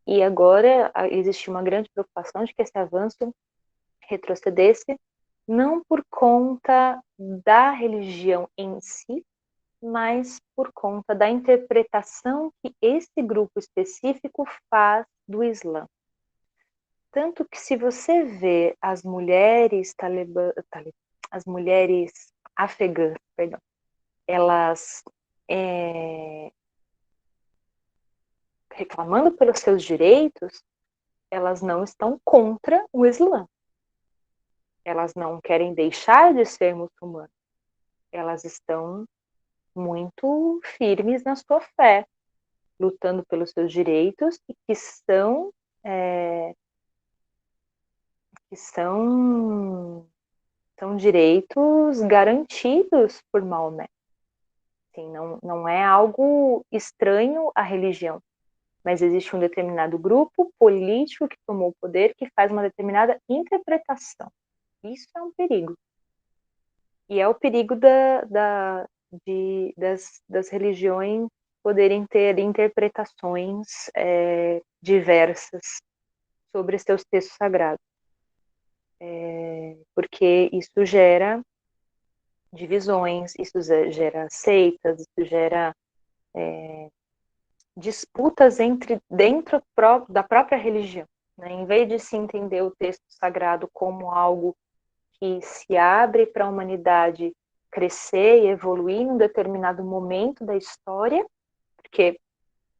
e agora existe uma grande preocupação de que esse avanço retrocedesse, não por conta da religião em si, mas por conta da interpretação que esse grupo específico faz do Islã. Tanto que se você vê as mulheres as mulheres afegãs, perdão, elas reclamando pelos seus direitos, elas não estão contra o Islã. Elas não querem deixar de ser muçulmanas. Elas estão muito firmes na sua fé, lutando pelos seus direitos e que são direitos garantidos por Maomé. Assim, não é algo estranho à religião, mas existe um determinado grupo político que tomou o poder que faz uma determinada interpretação. Isso é um perigo. E é o perigo das religiões poderem ter interpretações diversas sobre seus textos sagrados. Porque isso gera divisões, isso gera seitas, isso gera disputas dentro da própria religião. Né? Em vez de se entender o texto sagrado como algo que se abre para a humanidade crescer e evoluir em um determinado momento da história, porque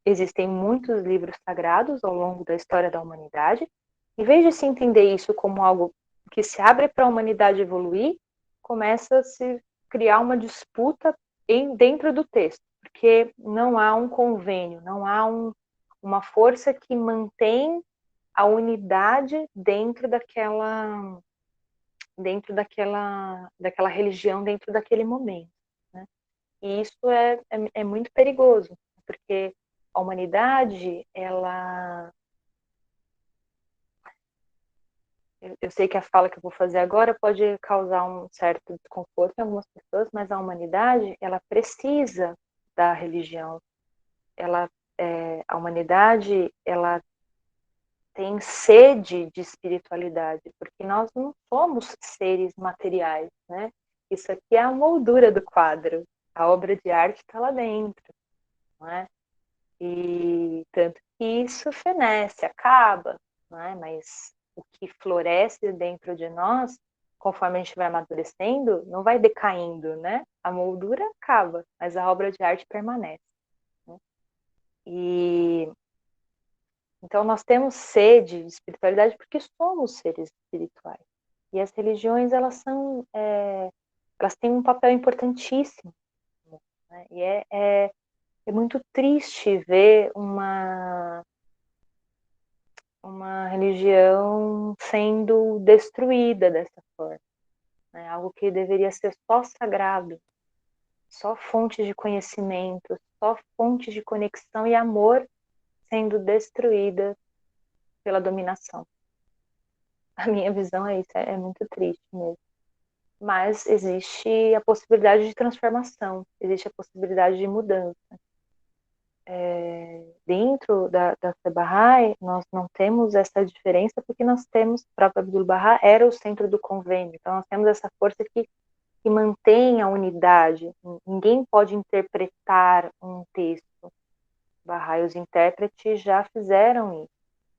existem muitos livros sagrados ao longo da história da humanidade, em vez de se entender isso como algo que se abre para a humanidade evoluir, começa a se criar uma disputa dentro do texto, porque não há um convênio, não há uma força que mantém a unidade dentro daquela religião, dentro daquele momento. Né? E isso é muito perigoso, porque a humanidade, eu sei que a fala que eu vou fazer agora pode causar um certo desconforto em algumas pessoas, mas a humanidade, ela precisa da religião. A humanidade, ela tem sede de espiritualidade, porque nós não somos seres materiais, né? Isso aqui é a moldura do quadro, a obra de arte está lá dentro, não é? E tanto que isso fenece, acaba, não é? Mas o que floresce dentro de nós, conforme a gente vai amadurecendo, não vai decaindo, né? A moldura acaba, mas a obra de arte permanece. Né? E então nós temos sede de espiritualidade porque somos seres espirituais. E as religiões, elas têm um papel importantíssimo. Né? E é muito triste ver uma religião sendo destruída dessa forma. Né? Algo que deveria ser só sagrado, só fonte de conhecimento, só fonte de conexão e amor sendo destruída pela dominação. A minha visão é isso, é muito triste mesmo. Mas existe a possibilidade de transformação, existe a possibilidade de mudança. Dentro da Fé Bahá'í, nós não temos essa diferença porque nós temos, o próprio Abdu'l-Bahá era o centro do convênio, então nós temos essa força que mantém a unidade. Ninguém pode interpretar um texto. Bahá'í, os intérpretes já fizeram isso.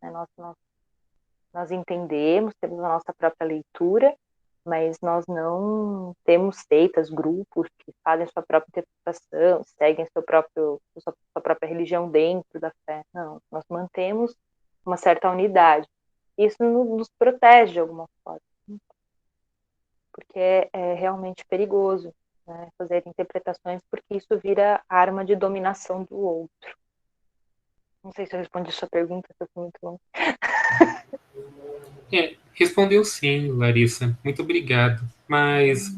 Né? Nós entendemos, temos a nossa própria leitura, mas nós não temos seitas, grupos que fazem sua própria interpretação, seguem sua própria religião dentro da fé. Não, nós mantemos uma certa unidade. Isso nos protege de alguma forma, porque é realmente perigoso, né, fazer interpretações, porque isso vira arma de dominação do outro. Não sei se eu respondi a sua pergunta, se eu fui muito longe. Respondeu sim, Larissa. Muito obrigado. Mas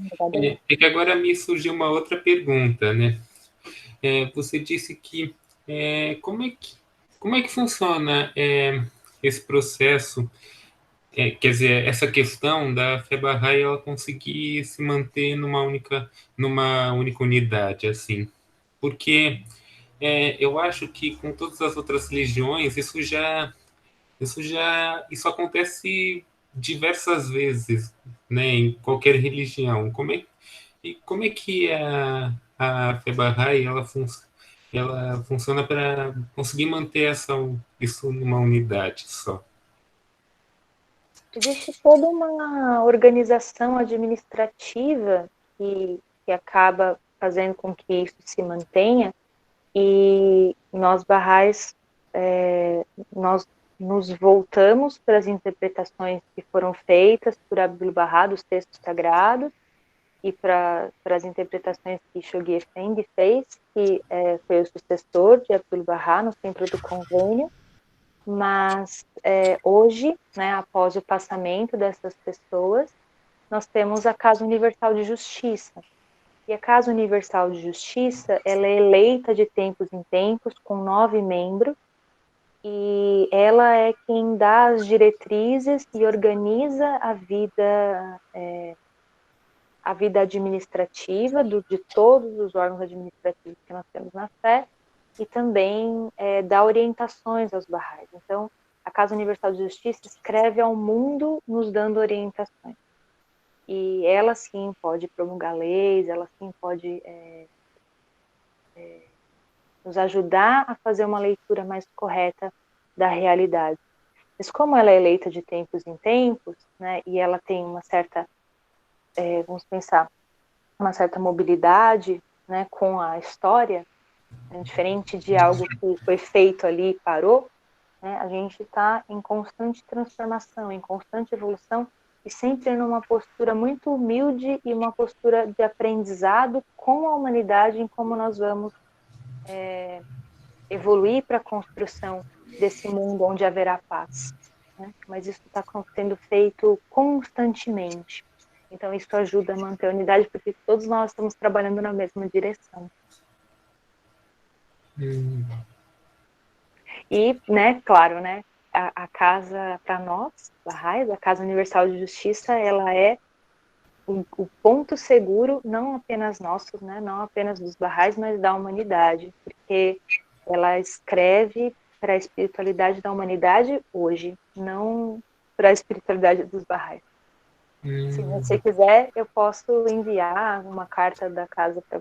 é que agora me surgiu uma outra pergunta, né? Você disse que como é que funciona esse processo? Quer dizer, essa questão da Fé Bahá'í ela conseguir se manter numa única unidade, assim, porque eu acho que com todas as outras religiões isso acontece diversas vezes, né, em qualquer religião. Como é que a Fé Bahá'í ela funciona para conseguir manter isso numa unidade só? Existe toda uma organização administrativa que acaba fazendo com que isso se mantenha, e nós Bahá'ís, nós nos voltamos para as interpretações que foram feitas por Abdu'l-Bahá dos textos sagrados e para as interpretações que Shoghi Effendi fez, que foi o sucessor de Abdu'l-Bahá no centro do convênio. Mas hoje, né, após o passamento dessas pessoas, nós temos a Casa Universal de Justiça. E a Casa Universal de Justiça, ela é eleita de tempos em tempos, com 9 membros, e ela é quem dá as diretrizes e organiza a vida administrativa de todos os órgãos administrativos que nós temos na fé, e também dá orientações aos Baha'is. Então, a Casa Universal de Justiça escreve ao mundo nos dando orientações. E ela sim pode promulgar leis, ela sim pode nos ajudar a fazer uma leitura mais correta da realidade. Mas como ela é eleita de tempos em tempos, né, e ela tem uma certa, vamos pensar, uma certa mobilidade, né, com a história, né, diferente de algo que foi feito ali e parou, né, a gente está em constante transformação, em constante evolução, e sempre numa postura muito humilde e uma postura de aprendizado com a humanidade em como nós vamos evoluir para a construção desse mundo onde haverá paz. Né? Mas isso está sendo feito constantemente. Então isso ajuda a manter a unidade, porque todos nós estamos trabalhando na mesma direção. E, né, claro, né, a casa, para nós, Baha'is, a Casa Universal de Justiça, ela é o ponto seguro, não apenas nosso, né, não apenas dos Baha'is, mas da humanidade, porque ela escreve para a espiritualidade da humanidade hoje, não para a espiritualidade dos Baha'is. Se você quiser, eu posso enviar uma carta da casa para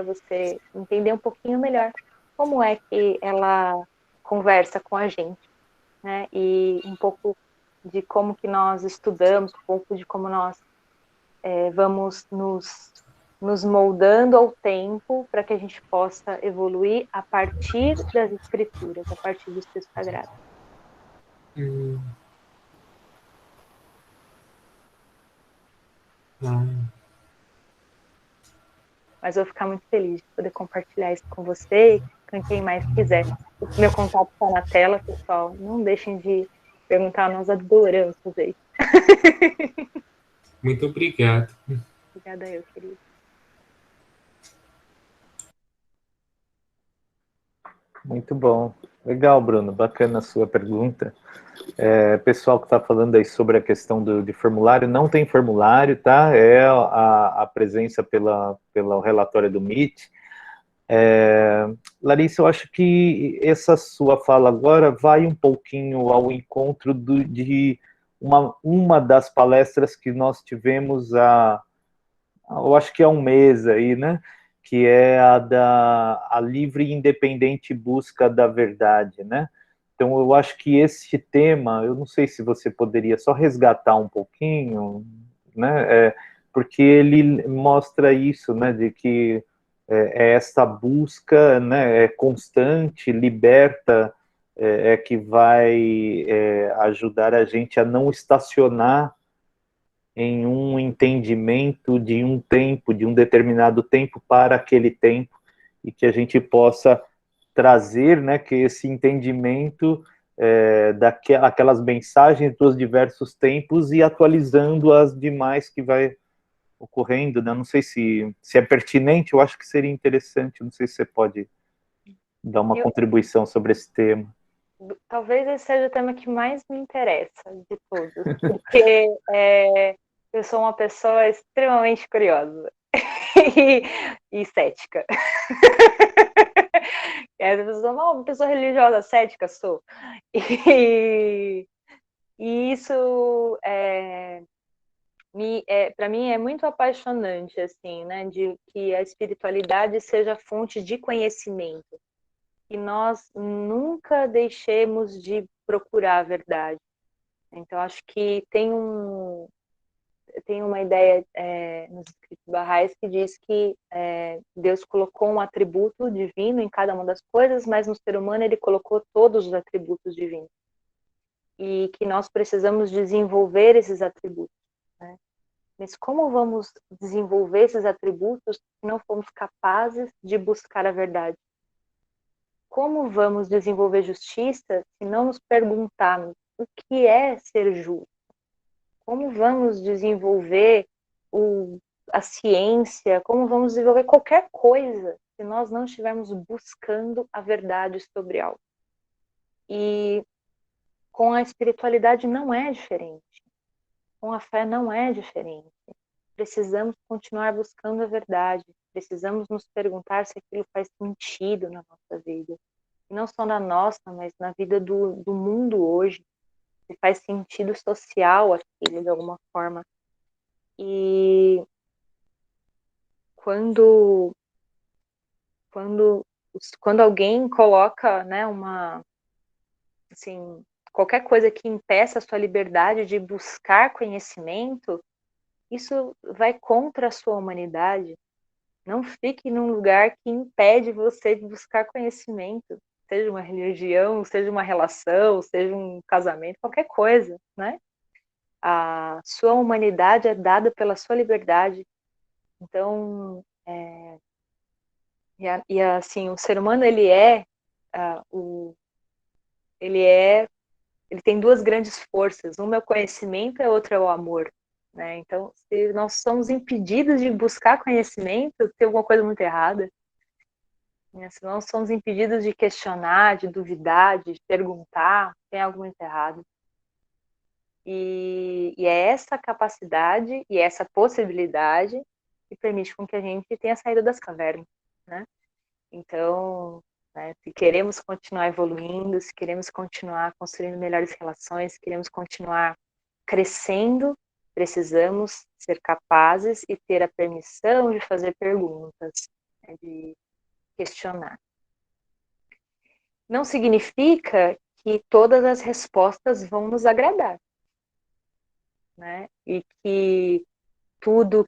você entender um pouquinho melhor como é que ela conversa com a gente, né? E um pouco de como que nós estudamos, um pouco de como nós vamos nos moldando ao tempo para que a gente possa evoluir a partir das escrituras, a partir dos textos sagrados. Mas eu vou ficar muito feliz de poder compartilhar isso com você e com quem mais quiser. O meu contato está na tela, pessoal. Não deixem de perguntar, nós adoramos fazer isso. Muito obrigado. Obrigada eu, querido. Muito bom. Legal, Bruno. Bacana a sua pergunta. Pessoal que está falando aí sobre a questão de formulário, não tem formulário, tá? É a presença pelo relatório do MIT. Larissa, eu acho que essa sua fala agora vai um pouquinho ao encontro de uma das palestras que nós tivemos eu acho que há um mês aí, né? Que é a livre e independente busca da verdade, né? Então, eu acho que esse tema, eu não sei se você poderia só resgatar um pouquinho, né? Porque ele mostra isso, né? De que essa busca, né? É constante, liberta, que vai ajudar a gente a não estacionar em um entendimento de um tempo, de um determinado tempo para aquele tempo, e que a gente possa trazer, né, que esse entendimento daquelas mensagens dos diversos tempos e atualizando as demais que vai ocorrendo, né? Não sei se é pertinente, eu acho que seria interessante, não sei se você pode dar uma contribuição sobre esse tema. Talvez esse seja o tema que mais me interessa de todos, porque eu sou uma pessoa extremamente curiosa e cética. Uma pessoa religiosa cética sou. E isso para mim é muito apaixonante, assim, né, de que a espiritualidade seja fonte de conhecimento, que nós nunca deixemos de procurar a verdade. Então, acho que tem uma ideia nos escritos Baha'is que diz que Deus colocou um atributo divino em cada uma das coisas, mas no ser humano ele colocou todos os atributos divinos. E que nós precisamos desenvolver esses atributos, né? Mas como vamos desenvolver esses atributos se não formos capazes de buscar a verdade? Como vamos desenvolver justiça se não nos perguntarmos o que é ser justo? Como vamos desenvolver a ciência? Como vamos desenvolver qualquer coisa se nós não estivermos buscando a verdade sobre algo? E com a espiritualidade não é diferente. Com a fé não é diferente. Precisamos continuar buscando a verdade. Precisamos nos perguntar se aquilo faz sentido na nossa vida. E não só na nossa, mas na vida do mundo hoje. Se faz sentido social aquilo, de alguma forma. E quando alguém coloca, né, assim, qualquer coisa que impeça a sua liberdade de buscar conhecimento, isso vai contra a sua humanidade. Não fique num lugar que impede você de buscar conhecimento, seja uma religião, seja uma relação, seja um casamento, qualquer coisa, né? A sua humanidade é dada pela sua liberdade. Então, assim, o ser humano, ele tem duas grandes forças. Uma é o conhecimento, a outra é o amor. Né? Então, se nós somos impedidos de buscar conhecimento, tem alguma coisa muito errada. Né? Se nós somos impedidos de questionar, de duvidar, de perguntar, tem algo muito errado. E é essa capacidade e essa possibilidade que permite com que a gente tenha saído das cavernas. Né? Então, né, se queremos continuar evoluindo, se queremos continuar construindo melhores relações, se queremos continuar crescendo, precisamos ser capazes e ter a permissão de fazer perguntas, né, de questionar. Não significa que todas as respostas vão nos agradar, né? E que tudo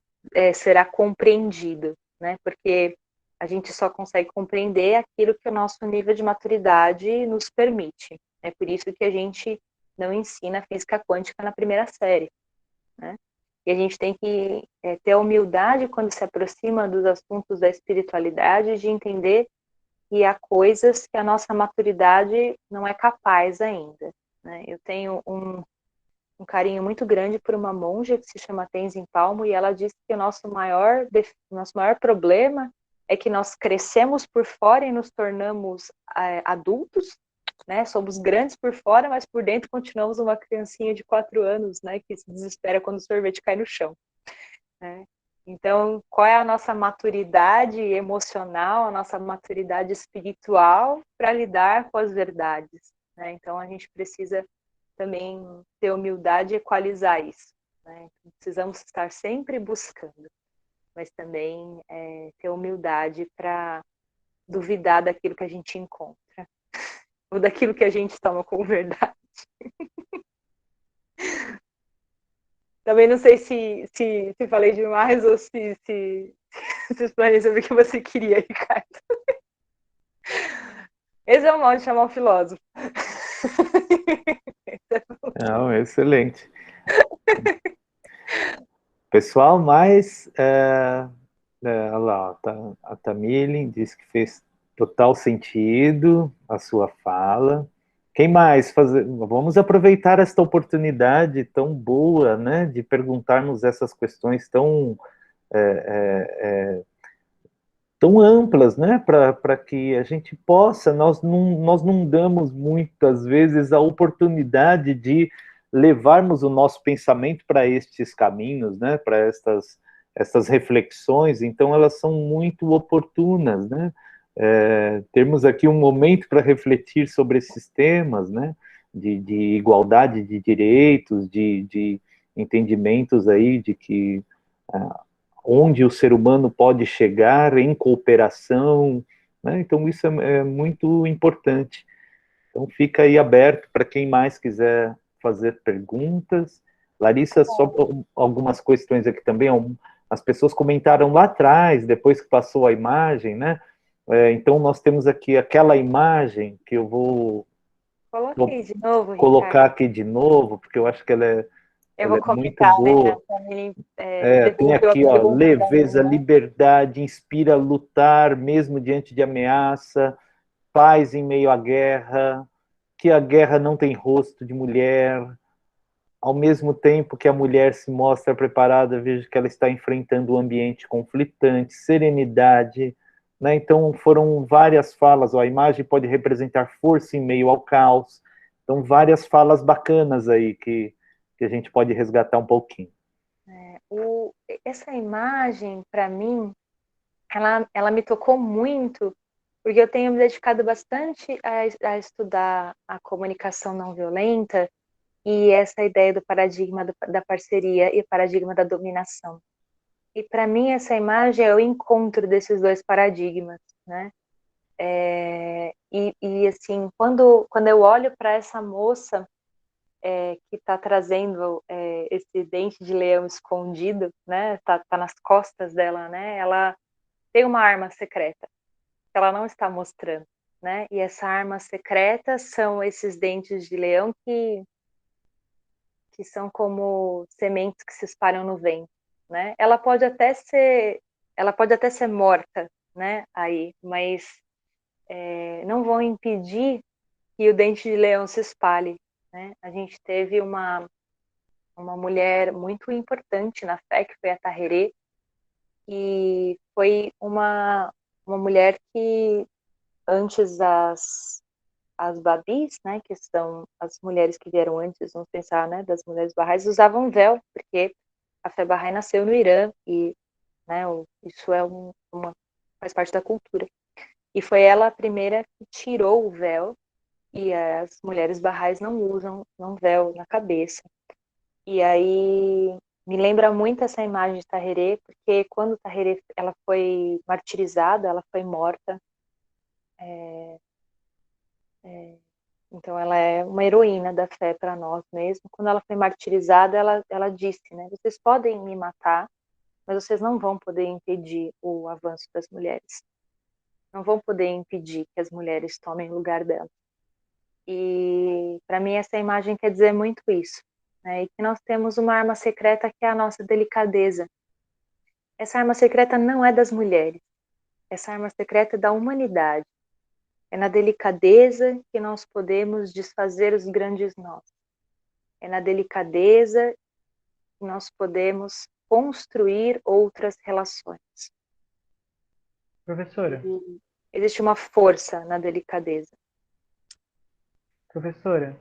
será compreendido, né? Porque a gente só consegue compreender aquilo que o nosso nível de maturidade nos permite. É por isso que a gente não ensina física quântica na primeira série, né? E a gente tem que ter a humildade quando se aproxima dos assuntos da espiritualidade, de entender que há coisas que a nossa maturidade não é capaz ainda, né? Eu tenho um carinho muito grande por uma monja que se chama Tenzin Palmo, e ela disse que o nosso maior problema é que nós crescemos por fora e nos tornamos adultos, né? Somos grandes por fora, mas por dentro continuamos uma criancinha de 4 anos, né? Que se desespera quando o sorvete cai no chão. Né? Então, qual é a nossa maturidade emocional, a nossa maturidade espiritual para lidar com as verdades? Né? Então, a gente precisa também ter humildade e equalizar isso. Né? Precisamos estar sempre buscando, mas também ter humildade para duvidar daquilo que a gente encontra, ou daquilo que a gente toma como verdade. Também não sei se falei demais ou se explanei sobre o que você queria, Ricardo. Esse é o modo de chamar um filósofo. Não, excelente. Pessoal, mas olha lá, a Tamilin disse que fez total sentido a sua fala. Quem mais? Vamos aproveitar esta oportunidade tão boa, né, de perguntarmos essas questões tão amplas, né, para que a gente possa, nós não damos muitas vezes a oportunidade de levarmos o nosso pensamento para estes caminhos, né, para estas reflexões, então elas são muito oportunas, né, termos aqui um momento para refletir sobre esses temas, né, de igualdade de direitos, de entendimentos aí de que onde o ser humano pode chegar em cooperação, né? Então isso é muito importante. Então fica aí aberto para quem mais quiser fazer perguntas. Larissa, só algumas questões aqui também. As pessoas comentaram lá atrás, depois que passou a imagem, né? Então nós temos aqui aquela imagem que eu vou de novo, colocar Ricardo. aqui de novo, porque eu acho que ela Eu vou muito comentar, boa. Tem aqui, ó, leveza, liberdade, inspira a lutar mesmo diante de ameaça, paz em meio à guerra, que a guerra não tem rosto de mulher. Ao mesmo tempo que a mulher se mostra preparada, vejo que ela está enfrentando um ambiente conflitante, serenidade, né? Então foram várias falas, ó, a imagem pode representar força em meio ao caos. Então várias falas bacanas aí que a gente pode resgatar um pouquinho. Essa imagem, para mim, ela me tocou muito, porque eu tenho me dedicado bastante a estudar a comunicação não violenta e essa ideia do paradigma da parceria e paradigma da dominação. E para mim essa imagem é o encontro desses dois paradigmas, né? E assim, quando eu olho para essa moça que está trazendo esse dente de leão escondido, né? Tá nas costas dela, né? Ela tem uma arma secreta que ela não está mostrando, né? E essa arma secreta são esses dentes de leão que são como sementes que se espalham no vento, né? Ela pode até ser morta, né? Aí, mas não vão impedir que o dente de leão se espalhe, né? A gente teve uma mulher muito importante na fé, que foi a Taherê, e foi uma mulher que antes as babis, né, que são as mulheres que vieram antes, vamos pensar, né, das mulheres barrais, usavam véu, porque a fé Bahá'í nasceu no Irã e, né, isso é faz parte da cultura. E foi ela a primeira que tirou o véu, e as mulheres barrais não usam véu na cabeça. E aí me lembra muito essa imagem de Taherê, porque quando Taherê ela foi martirizada, ela foi morta. Então ela é uma heroína da fé para nós mesmo. Quando ela foi martirizada, ela disse, né? Vocês podem me matar, mas vocês não vão poder impedir o avanço das mulheres. Não vão poder impedir que as mulheres tomem o lugar delas. E para mim essa imagem quer dizer muito isso, né? E que nós temos uma arma secreta que é a nossa delicadeza. Essa arma secreta não é das mulheres. Essa arma secreta é da humanidade. É na delicadeza que nós podemos desfazer os grandes nós. É na delicadeza que nós podemos construir outras relações. Professora, E existe uma força na delicadeza. professora,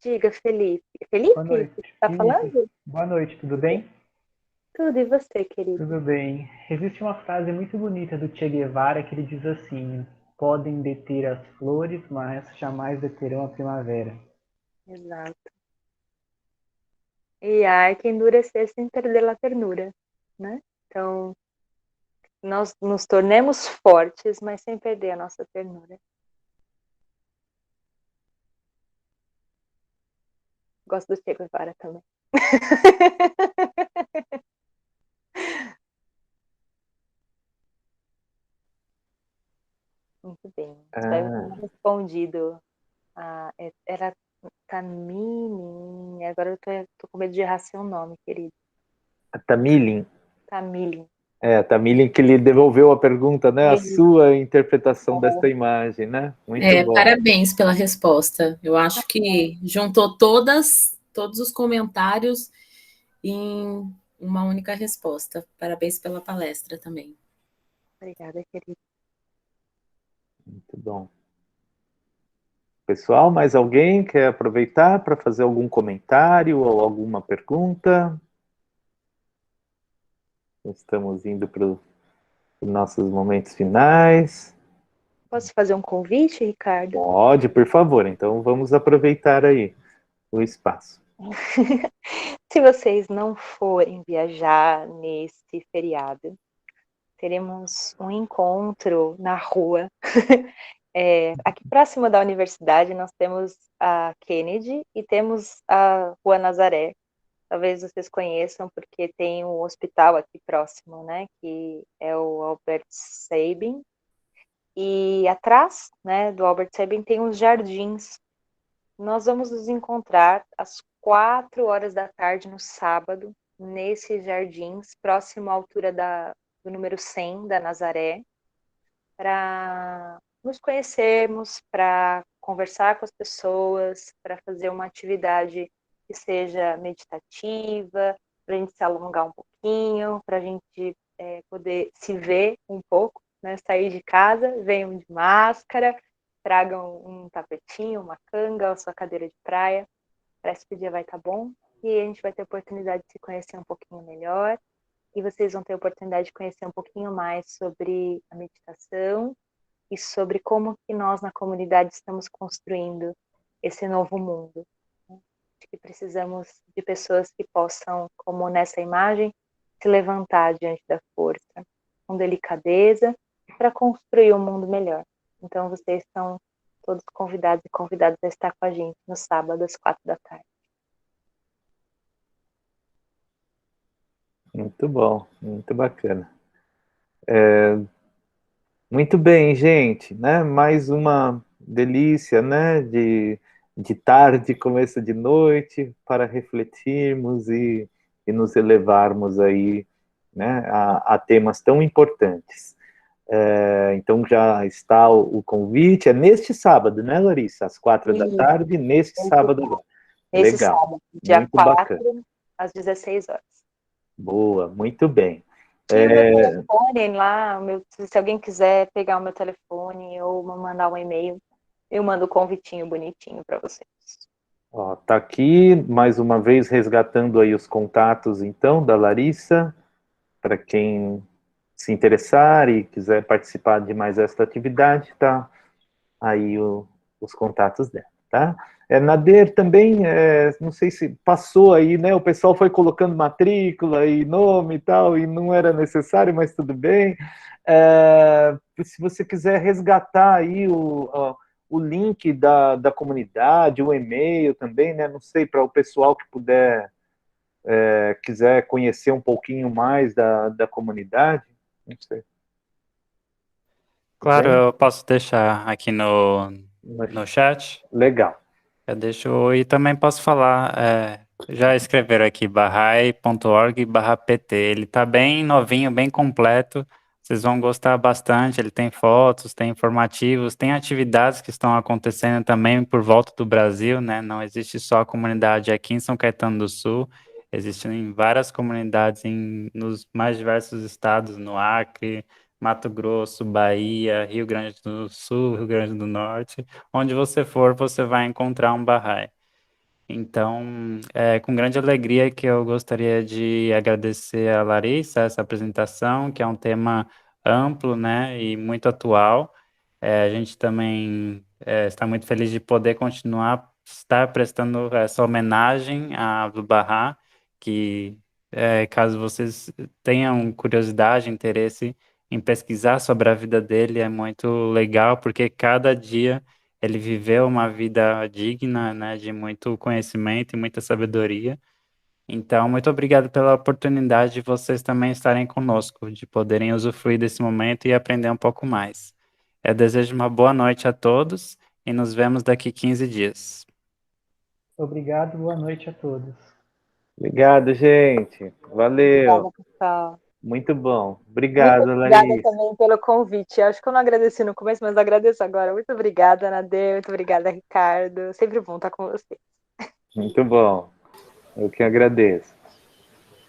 Diga, Felipe. boa Felipe, noite. está Isso. falando? Boa noite, tudo bem? Tudo, e você, querido? Tudo bem. Existe uma frase muito bonita do Che Guevara que ele diz assim: podem deter as flores, mas jamais deterão a primavera. Exato. E hay que endurecer sin perder la ternura, né? Então, nós nos tornemos fortes, mas sem perder a nossa ternura. Gosto do Che Guevara também. Muito bem. Espero que tenha respondido. Era Tamilin. Agora eu tô com medo de errar seu nome, querido. A Tamilin. Tamilin. A Tamilin que lhe devolveu a pergunta, né? A sua interpretação desta imagem, né? Muito bom. Parabéns pela resposta. Eu acho que juntou todos os comentários em uma única resposta. Parabéns pela palestra também. Obrigada, querido. Muito bom. Pessoal, mais alguém quer aproveitar para fazer algum comentário ou alguma pergunta? Estamos indo para os nossos momentos finais. Posso fazer um convite, Ricardo? Pode, por favor. Então vamos aproveitar aí o espaço. Se vocês não forem viajar nesse feriado, teremos um encontro na rua. Aqui próximo da universidade nós temos a Kennedy e temos a Rua Nazaré. Talvez vocês conheçam porque tem um hospital aqui próximo, né? Que é o Albert Sabin. E atrás, né, do Albert Sabin tem uns jardins. Nós vamos nos encontrar às 4 horas da tarde no sábado, nesses jardins, próximo à altura do número 100 da Nazaré, para nos conhecermos, para conversar com as pessoas, para fazer uma atividade que seja meditativa, para a gente se alongar um pouquinho, para a gente poder se ver um pouco, né, sair de casa, venham de máscara, tragam um tapetinho, uma canga, a sua cadeira de praia. Parece que o dia vai estar bom e a gente vai ter a oportunidade de se conhecer um pouquinho melhor e vocês vão ter a oportunidade de conhecer um pouquinho mais sobre a meditação e sobre como que nós na comunidade estamos construindo esse novo mundo. Acho que precisamos de pessoas que possam, como nessa imagem, se levantar diante da força, com delicadeza, para construir um mundo melhor. Então, vocês são todos convidados e convidadas a estar com a gente no sábado, às 4 da tarde. Muito bom, muito bacana. Muito bem, gente, né? Mais uma delícia, né? De tarde, começo de noite, para refletirmos e nos elevarmos aí, né? A temas tão importantes. Então já está o convite, é neste sábado, né, Larissa? Às 4 da tarde, neste sábado agora. Nesse Legal, sábado, dia muito 4, bacana. às 16 horas. Boa, muito bem. Tinha o meu telefone lá, se alguém quiser pegar o meu telefone ou mandar um e-mail, eu mando o convitinho bonitinho para vocês. Ó, tá aqui, mais uma vez, resgatando aí os contatos, então, da Larissa, para quem se interessar e quiser participar de mais esta atividade, tá aí os contatos dela, tá? Nader também, não sei se passou aí, né? O pessoal foi colocando matrícula e nome e tal, e não era necessário, mas tudo bem. Se você quiser resgatar aí o link da comunidade, o e-mail também, né? Não sei, para o pessoal que puder, quiser conhecer um pouquinho mais da comunidade, não sei. Claro, Bem? eu posso deixar aqui no chat. Legal. Eu deixo, e também posso falar, já escreveram aqui, bahá'í.org/pt. Ele está bem novinho, bem completo. Vocês vão gostar bastante. Ele tem fotos, tem informativos, tem atividades que estão acontecendo também por volta do Brasil, né? Não existe só a comunidade aqui em São Caetano do Sul. Existem várias comunidades nos mais diversos estados, no Acre, Mato Grosso, Bahia, Rio Grande do Sul, Rio Grande do Norte. Onde você for, você vai encontrar um Bahá'í. Então, é com grande alegria que eu gostaria de agradecer a Larissa essa apresentação, que é um tema amplo, né, e muito atual. A gente também está muito feliz de poder continuar estar prestando essa homenagem a Abdu'l-Bahá, que caso vocês tenham curiosidade, interesse em pesquisar sobre a vida dele, é muito legal, porque cada dia ele viveu uma vida digna, né, de muito conhecimento e muita sabedoria. Então, muito obrigado pela oportunidade de vocês também estarem conosco, de poderem usufruir desse momento e aprender um pouco mais. Eu desejo uma boa noite a todos e nos vemos daqui 15 dias. Obrigado, boa noite a todos. Obrigado, gente. Valeu. Obrigada, pessoal. Muito bom. Obrigado, Muito obrigada Larissa. também pelo convite. Acho que eu não agradeci no começo, mas agradeço agora. Muito obrigada, Nader. Muito obrigada, Ricardo. Sempre bom estar com vocês. Muito bom. Eu que agradeço.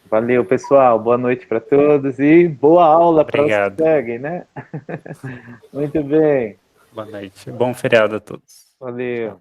Valeu, pessoal. Boa noite para todos e boa aula para os que seguem, né? Muito bem. Boa noite. Bom feriado a todos. Valeu.